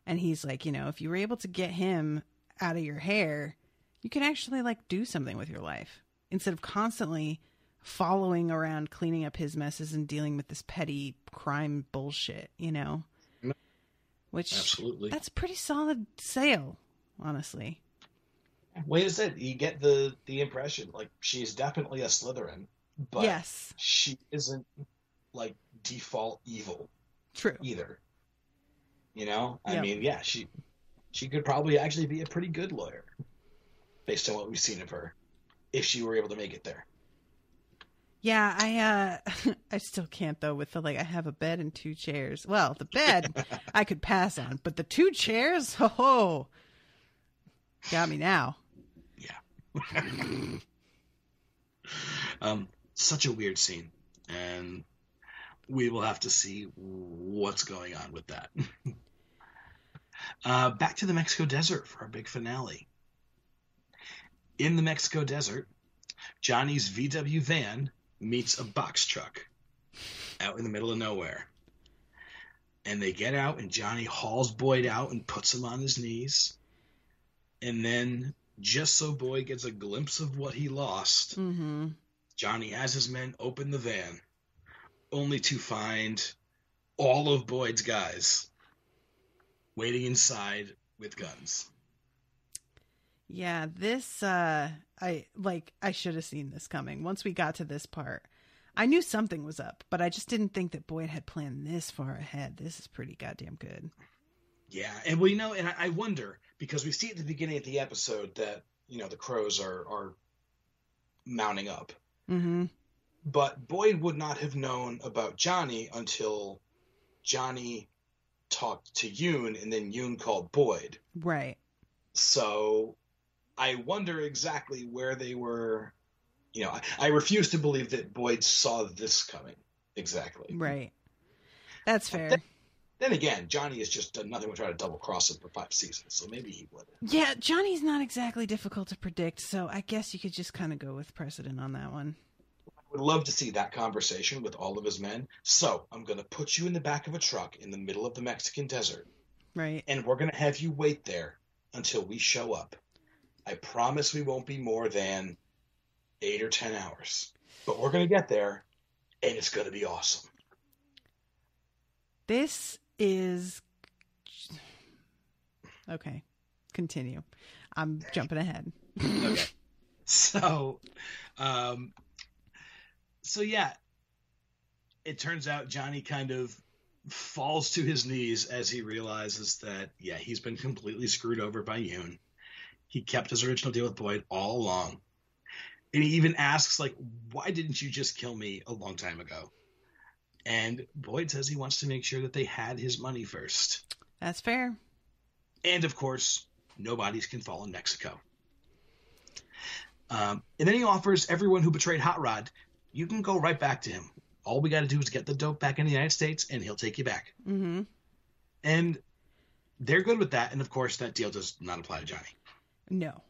And he's like, if you were able to get him out of your hair, you can actually, do something with your life. Instead of constantly following around, cleaning up his messes and dealing with this petty crime bullshit, Which, absolutely, that's a pretty solid sale, honestly. Wait a second, you get the impression, she's definitely a Slytherin, but yes, she isn't, default evil. True. Either. I mean, yeah, she could probably actually be a pretty good lawyer based on what we've seen of her, if she were able to make it there. Yeah, I still can't though with the I have a bed and 2 chairs. Well, the bed I could pass on, but the 2 chairs, got me now. Yeah. Such a weird scene, and we will have to see what's going on with that. Back to the Mexico desert for our big finale. In the Mexico desert, Johnny's VW van meets a box truck out in the middle of nowhere. And they get out, and Johnny hauls Boyd out and puts him on his knees. And then, just so Boyd gets a glimpse of what he lost, Johnny has his men open the van, only to find all of Boyd's guys waiting inside with guns. Yeah, this, I should have seen this coming. Once we got to this part, I knew something was up, but I just didn't think that Boyd had planned this far ahead. This is pretty goddamn good. Yeah, and well, and I wonder, because we see at the beginning of the episode that, the crows are mounting up. Mm-hmm. But Boyd would not have known about Johnny until Johnny talked to Yoon, and then Yoon called Boyd. Right. So I wonder exactly where they were. I refuse to believe that Boyd saw this coming. Exactly. Right. That's fair. Then again, Johnny has just done nothing but try to double cross him for 5 seasons, so maybe he would. Yeah, Johnny's not exactly difficult to predict, so I guess you could just kind of go with precedent on that one. I would love to see that conversation with all of his men. So I'm going to put you in the back of a truck in the middle of the Mexican desert. Right. And we're going to have you wait there until we show up. I promise we won't be more than 8 or 10 hours. But we're going to get there, and it's going to be awesome. This is... Okay. Continue. I'm jumping ahead. Okay. So yeah, it turns out Johnny kind of falls to his knees as he realizes that, yeah, he's been completely screwed over by Yoon. He kept his original deal with Boyd all along. And he even asks, why didn't you just kill me a long time ago? And Boyd says he wants to make sure that they had his money first. That's fair. And, of course, no bodies can fall in Mexico. And then he offers everyone who betrayed Hot Rod, you can go right back to him. All we got to do is get the dope back in the United States, and he'll take you back. Mm-hmm. And they're good with that. And, of course, that deal does not apply to Johnny. No.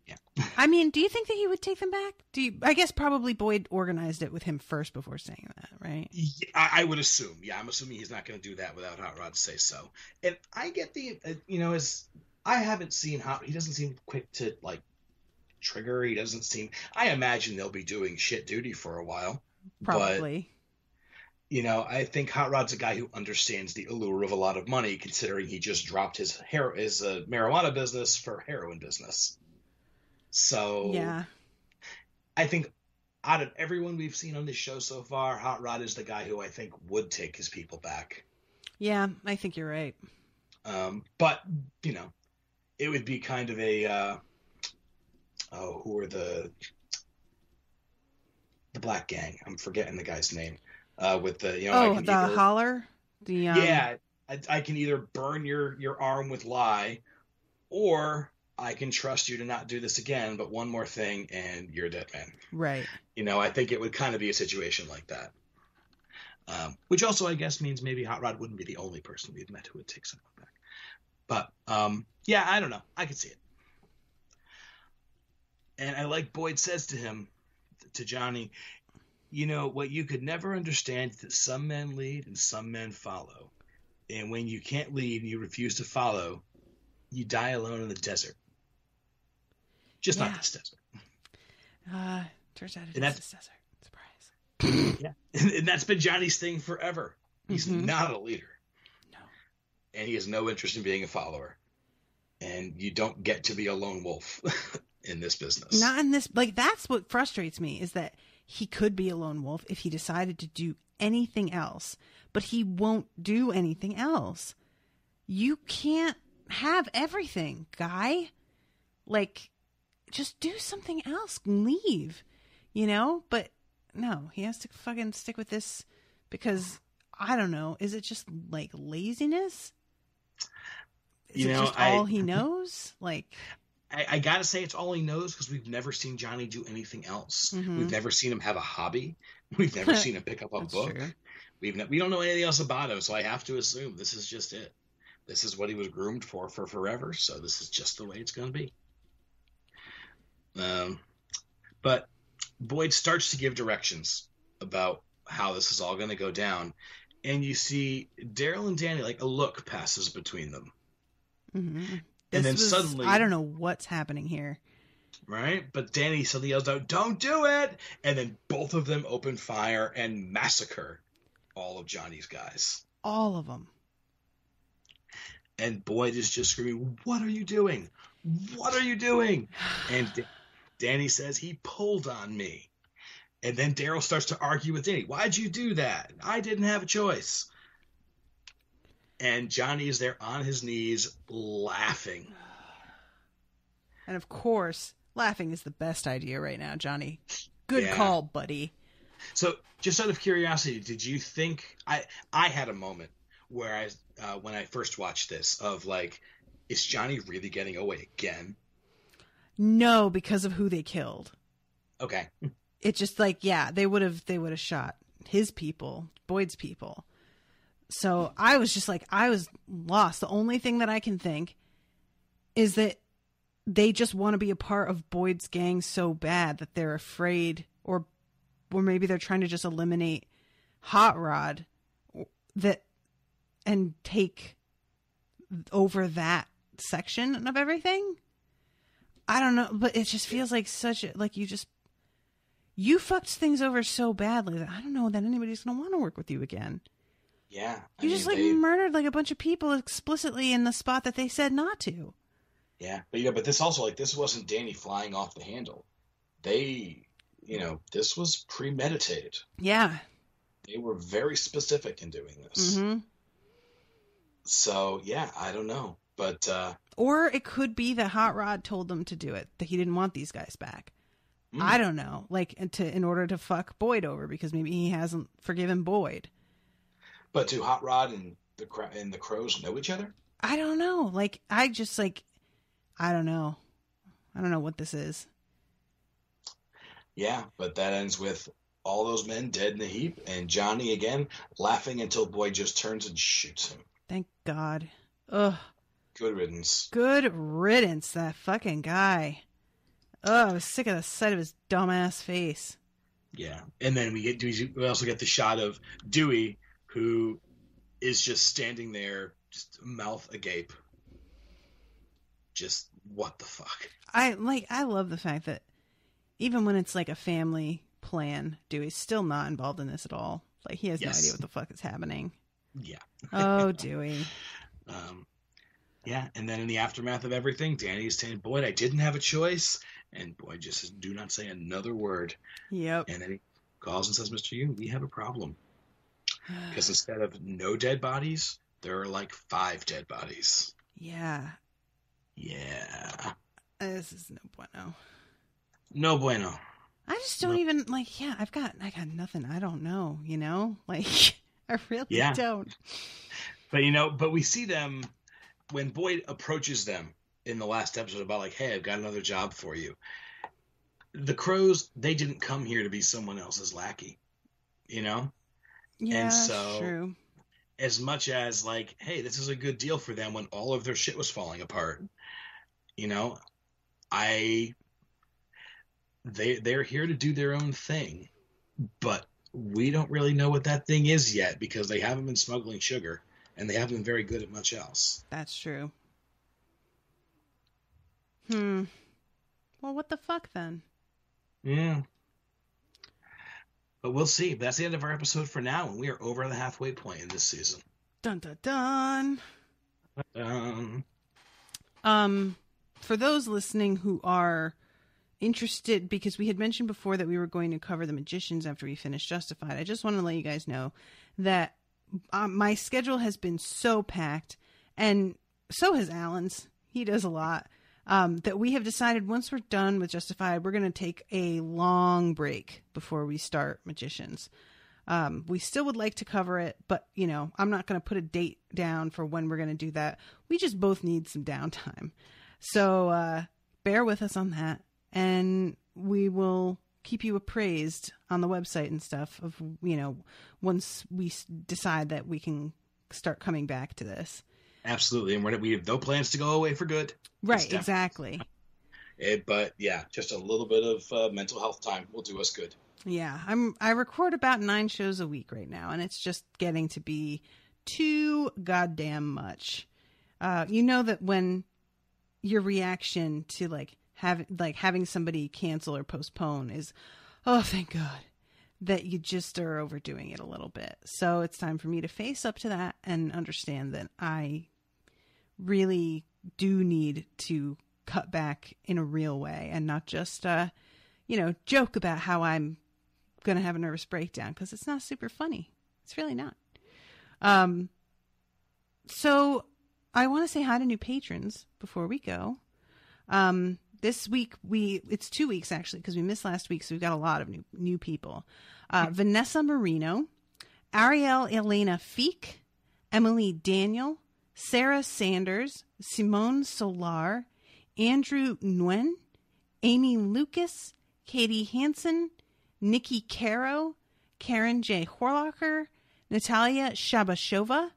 Yeah. I mean, do you think that he would take them back? I guess probably Boyd organized it with him first before saying that, right? Yeah, I would assume. Yeah, I'm assuming he's not going to do that without Hot Rod to say so. And I get the, as I haven't seen he doesn't seem quick to, trigger. He doesn't seem, I imagine they'll be doing shit duty for a while. Probably. But, I think Hot Rod's a guy who understands the allure of a lot of money, considering he just dropped his marijuana business for heroin business. So yeah, I think out of everyone we've seen on this show so far, Hot Rod is the guy who I think would take his people back. Yeah, I think you're right. But, it would be kind of a, who are the Black Gang? I'm forgetting the guy's name. With the, the holler? Yeah, I can either burn your arm with lye, or I can trust you to not do this again, but one more thing and you're a dead man. Right. I think it would kind of be a situation like that. Which also, I guess, means maybe Hot Rod wouldn't be the only person we've met who would take someone back. But, yeah, I don't know. I could see it. And I like Boyd says to Johnny, what you could never understand is that some men lead and some men follow. And when you can't lead and you refuse to follow, you die alone in the desert. Just not this desert. Turns out it is this desert. Surprise. Yeah. And that's been Johnny's thing forever. He's not a leader. No. And he has no interest in being a follower. And you don't get to be a lone wolf in this business. Not in this. That's what frustrates me, is that he could be a lone wolf if he decided to do anything else. But he won't do anything else. You can't have everything, guy. Just do something else. Leave. But no, he has to fucking stick with this because, I don't know, is it just laziness? Is it just all he knows? I gotta say it's all he knows, because we've never seen Johnny do anything else. Mm-hmm. We've never seen him have a hobby. We've never seen him pick up a book. True. We don't know anything else about him, so I have to assume this is just it. This is what he was groomed for forever, so this is just the way it's going to be. But Boyd starts to give directions about how this is all going to go down, and you see Daryl and Danny, like a look passes between them. Mm-hmm. And then suddenly... I don't know what's happening here. Right? But Danny suddenly yells out, "Don't do it!" And then both of them open fire and massacre all of Johnny's guys. All of them. And Boyd is just screaming, "What are you doing? What are you doing?" And Danny says, "He pulled on me." And then Daryl starts to argue with Danny. "Why'd you do that? I didn't have a choice." And Johnny is there on his knees laughing. And of course, laughing is the best idea right now, Johnny. Good call, buddy. So, just out of curiosity, did you think... I had a moment where when I first watched this of like, is Johnny really getting away again? No, because of who they killed. Okay. It just like, yeah, they would have shot his people, Boyd's people. So I was just like, I was lost. The only thing that I can think is that they just want to be a part of Boyd's gang so bad that they're afraid, or maybe they're trying to just eliminate Hot Rod and take over that section of everything. I don't know, but it just feels like you fucked things over so badly that I don't know that anybody's going to want to work with you again. Yeah. You murdered like a bunch of people explicitly in the spot that they said not to. Yeah. But this also, like, this wasn't Danny flying off the handle. This was premeditated. Yeah. They were very specific in doing this. Mm-hmm. So, yeah, I don't know. But, or it could be that Hot Rod told them to do it, that he didn't want these guys back. I don't know. Like, in order to fuck Boyd over, because maybe he hasn't forgiven Boyd. But do Hot Rod and the Crows know each other? I don't know. Like, I don't know. I don't know what this is. Yeah, but that ends with all those men dead in a heap, and Johnny again laughing until Boyd just turns and shoots him. Thank God. Ugh. Good riddance. Good riddance, that fucking guy. Ugh, I was sick of the sight of his dumbass face. Yeah, and then we also get the shot of Dewey, who is just standing there, just mouth agape. Just what the fuck? I love the fact that even when it's like a family plan, Dewey's still not involved in this at all. Like, he has no idea what the fuck is happening. Yeah. Oh, Dewey. Yeah, and then in the aftermath of everything, Danny's saying, "Boyd, I didn't have a choice," and Boyd just says, "Do not say another word." Yep. And then he calls and says, "Mr. Yu, we have a problem. Because instead of no dead bodies, there are like 5 dead bodies." Yeah. Yeah. This is no bueno. No bueno. I just don't even, like, yeah, I got nothing. I don't know, Like, I really don't. But we see them, when Boyd approaches them in the last episode about like, "Hey, I've got another job for you." The Crows, they didn't come here to be someone else's lackey, Yeah, and so true. As much as like, hey, this is a good deal for them when all of their shit was falling apart, they're here to do their own thing, but we don't really know what that thing is yet because they haven't been smuggling sugar. And they haven't been very good at much else. That's true. Well, what the fuck then? Yeah. But we'll see. That's the end of our episode for now, and we are over the halfway point in this season. Dun dun dun. For those listening who are interested, because we had mentioned before that we were going to cover the Magicians after we finished Justified, I just want to let you guys know that my schedule has been so packed, and so has Alan's. He does a lot. That we have decided once we're done with Justified, we're going to take a long break before we start Magicians. We still would like to cover it, but, I'm not going to put a date down for when we're going to do that. We just both need some downtime. So bear with us on that, and we will keep you appraised on the website and stuff of, once we decide that we can start coming back to this. Absolutely. And we have no plans to go away for good. Right, exactly. But yeah, just a little bit of mental health time will do us good. Yeah, I record about 9 shows a week right now, and it's just getting to be too goddamn much. You know that when your reaction to having somebody cancel or postpone is, oh, thank God, that you just are overdoing it a little bit. So it's time for me to face up to that and understand that I really do need to cut back in a real way and not just, joke about how I'm going to have a nervous breakdown, because it's not super funny. It's really not. So I want to say hi to new patrons before we go. This week it's 2 weeks actually, because we missed last week. So we've got a lot of new people. Vanessa Marino, Ariel Elena Feek, Emily Daniel, Sarah Sanders, Simone Solar, Andrew Nguyen, Amy Lucas, Katie Hansen, Nikki Caro, Karen J. Horlocker, Natalia Shabashova,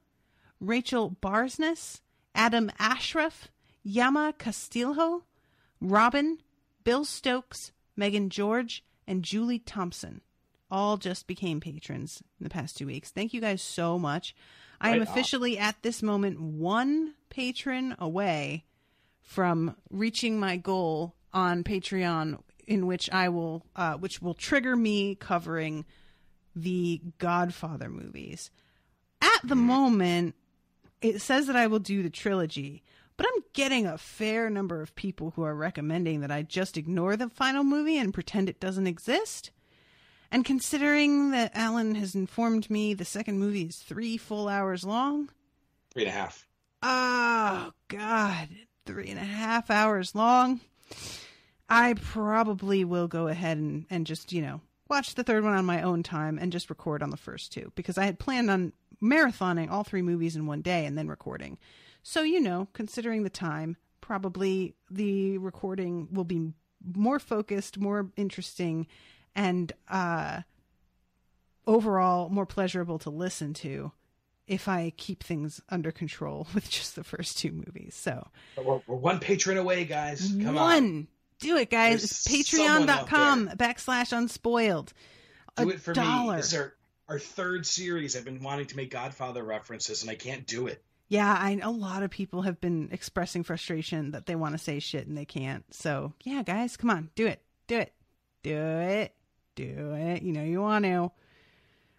Rachel Barsness, Adam Ashraf, Yama Castillo, Robin, Bill Stokes, Megan George, and Julie Thompson. All just became patrons in the past 2 weeks. Thank you guys so much. I am officially at this moment 1 patron away from reaching my goal on Patreon, in which which will trigger me covering the Godfather movies. At the moment, it says that I will do the trilogy, but I'm getting a fair number of people who are recommending that I just ignore the final movie and pretend it doesn't exist. And considering that Alan has informed me the second movie is 3 full hours long. 3.5. Oh, God. 3.5 hours long. I probably will go ahead and just, watch the third one on my own time and just record on the first 2, because I had planned on marathoning all 3 movies in one day and then recording. So, considering the time, probably the recording will be more focused, more interesting, and overall more pleasurable to listen to if I keep things under control with just the first 2 movies. So we're 1 patron away, guys. Come on. Do it, guys. It's patreon.com/unspoiled. Do it for $1. me. This is our 3rd series. I've been wanting to make Godfather references, and I can't do it. Yeah, a lot of people have been expressing frustration that they want to say shit and they can't. So, yeah, guys, come on. Do it. Do it. Do it. Do it. You want to.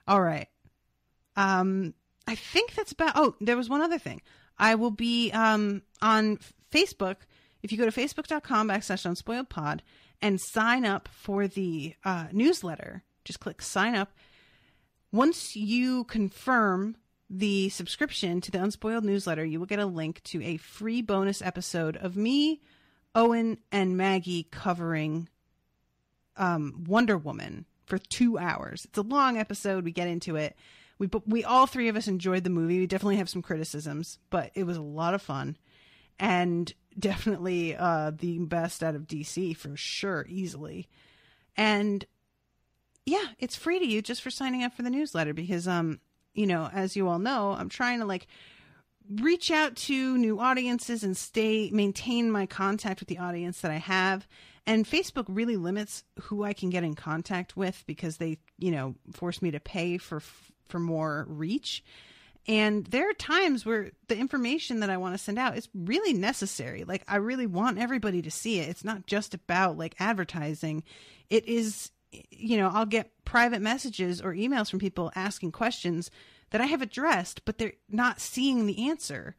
All right. I think that's about... Oh, there was one other thing. I will be on Facebook. If you go to facebook.com/unspoiledpod and sign up for the newsletter, just click sign up. Once you confirm the subscription to the Unspoiled newsletter, you will get a link to a free bonus episode of me, Owen, and Maggie covering Wonder Woman for 2 hours. It's a long episode. We get into it. We all 3 of us enjoyed the movie. We definitely have some criticisms, but it was a lot of fun. And definitely the best out of DC for sure, easily. And yeah, it's free to you just for signing up for the newsletter, because as you all know, I'm trying to reach out to new audiences and maintain my contact with the audience that I have. And Facebook really limits who I can get in contact with, because they, force me to pay for more reach. And there are times where the information that I want to send out is really necessary. I really want everybody to see it. It's not just about advertising. It is, I'll get private messages or emails from people asking questions that I have addressed, but they're not seeing the answer.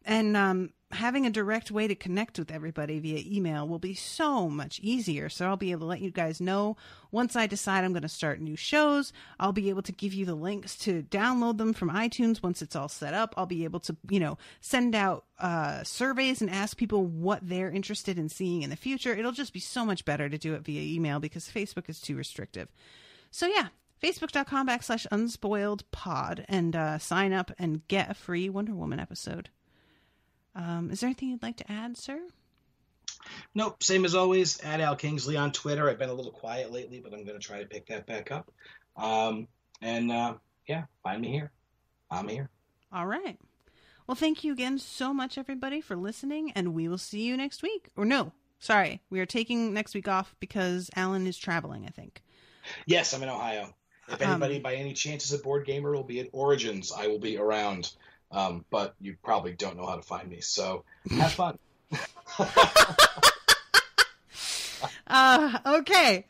And having a direct way to connect with everybody via email will be so much easier. So I'll be able to let you guys know once I decide I'm going to start new shows. I'll be able to give you the links to download them from iTunes once it's all set up. I'll be able to, send out surveys and ask people what they're interested in seeing in the future. It'll just be so much better to do it via email, because Facebook is too restrictive. So yeah, facebook.com/unspoiledpod and sign up and get a free Wonder Woman episode. Is there anything you'd like to add, sir? Nope. Same as always. At Al Kingsley on Twitter. I've been a little quiet lately, but I'm going to try to pick that back up. Yeah, find me here. I'm here. All right. Well, thank you again so much, everybody, for listening, and we will see you next week. Or no, sorry, we are taking next week off because Alan is traveling, I think. Yes, I'm in Ohio. If anybody by any chance is a board gamer will be at Origins, I will be around. But you probably don't know how to find me, so have fun. Okay.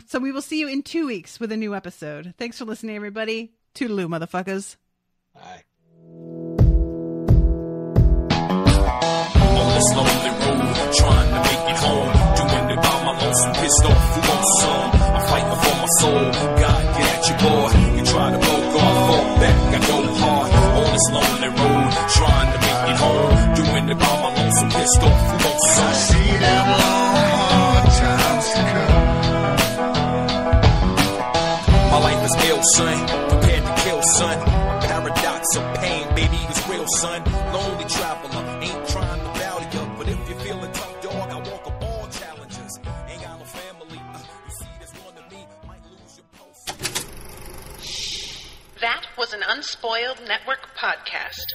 So we will see you in 2 weeks with a new episode. Thanks for listening, everybody. Toodaloo, motherfuckers. Bye. On this lonely road, trying to make it home, doing it by my lonesome, pissed off, who wants some? I'm fighting for my soul, God, get at your boy. You try to poke off, fall back, I go hard. On this lonely road, trying to make it home, doing it by my lonesome, pissed off, who wants some? I see them long, hard times to come. My life is ill, son, prepared to kill, son. Paradox of pain, baby, it's real, son. Lonely traveler, ain't trying to bow to you, but if you're feeling tough, dog, I walk up all challenges. Ain't got no family, you see this one to me, might lose your post. That was an Unspoiled Network podcast.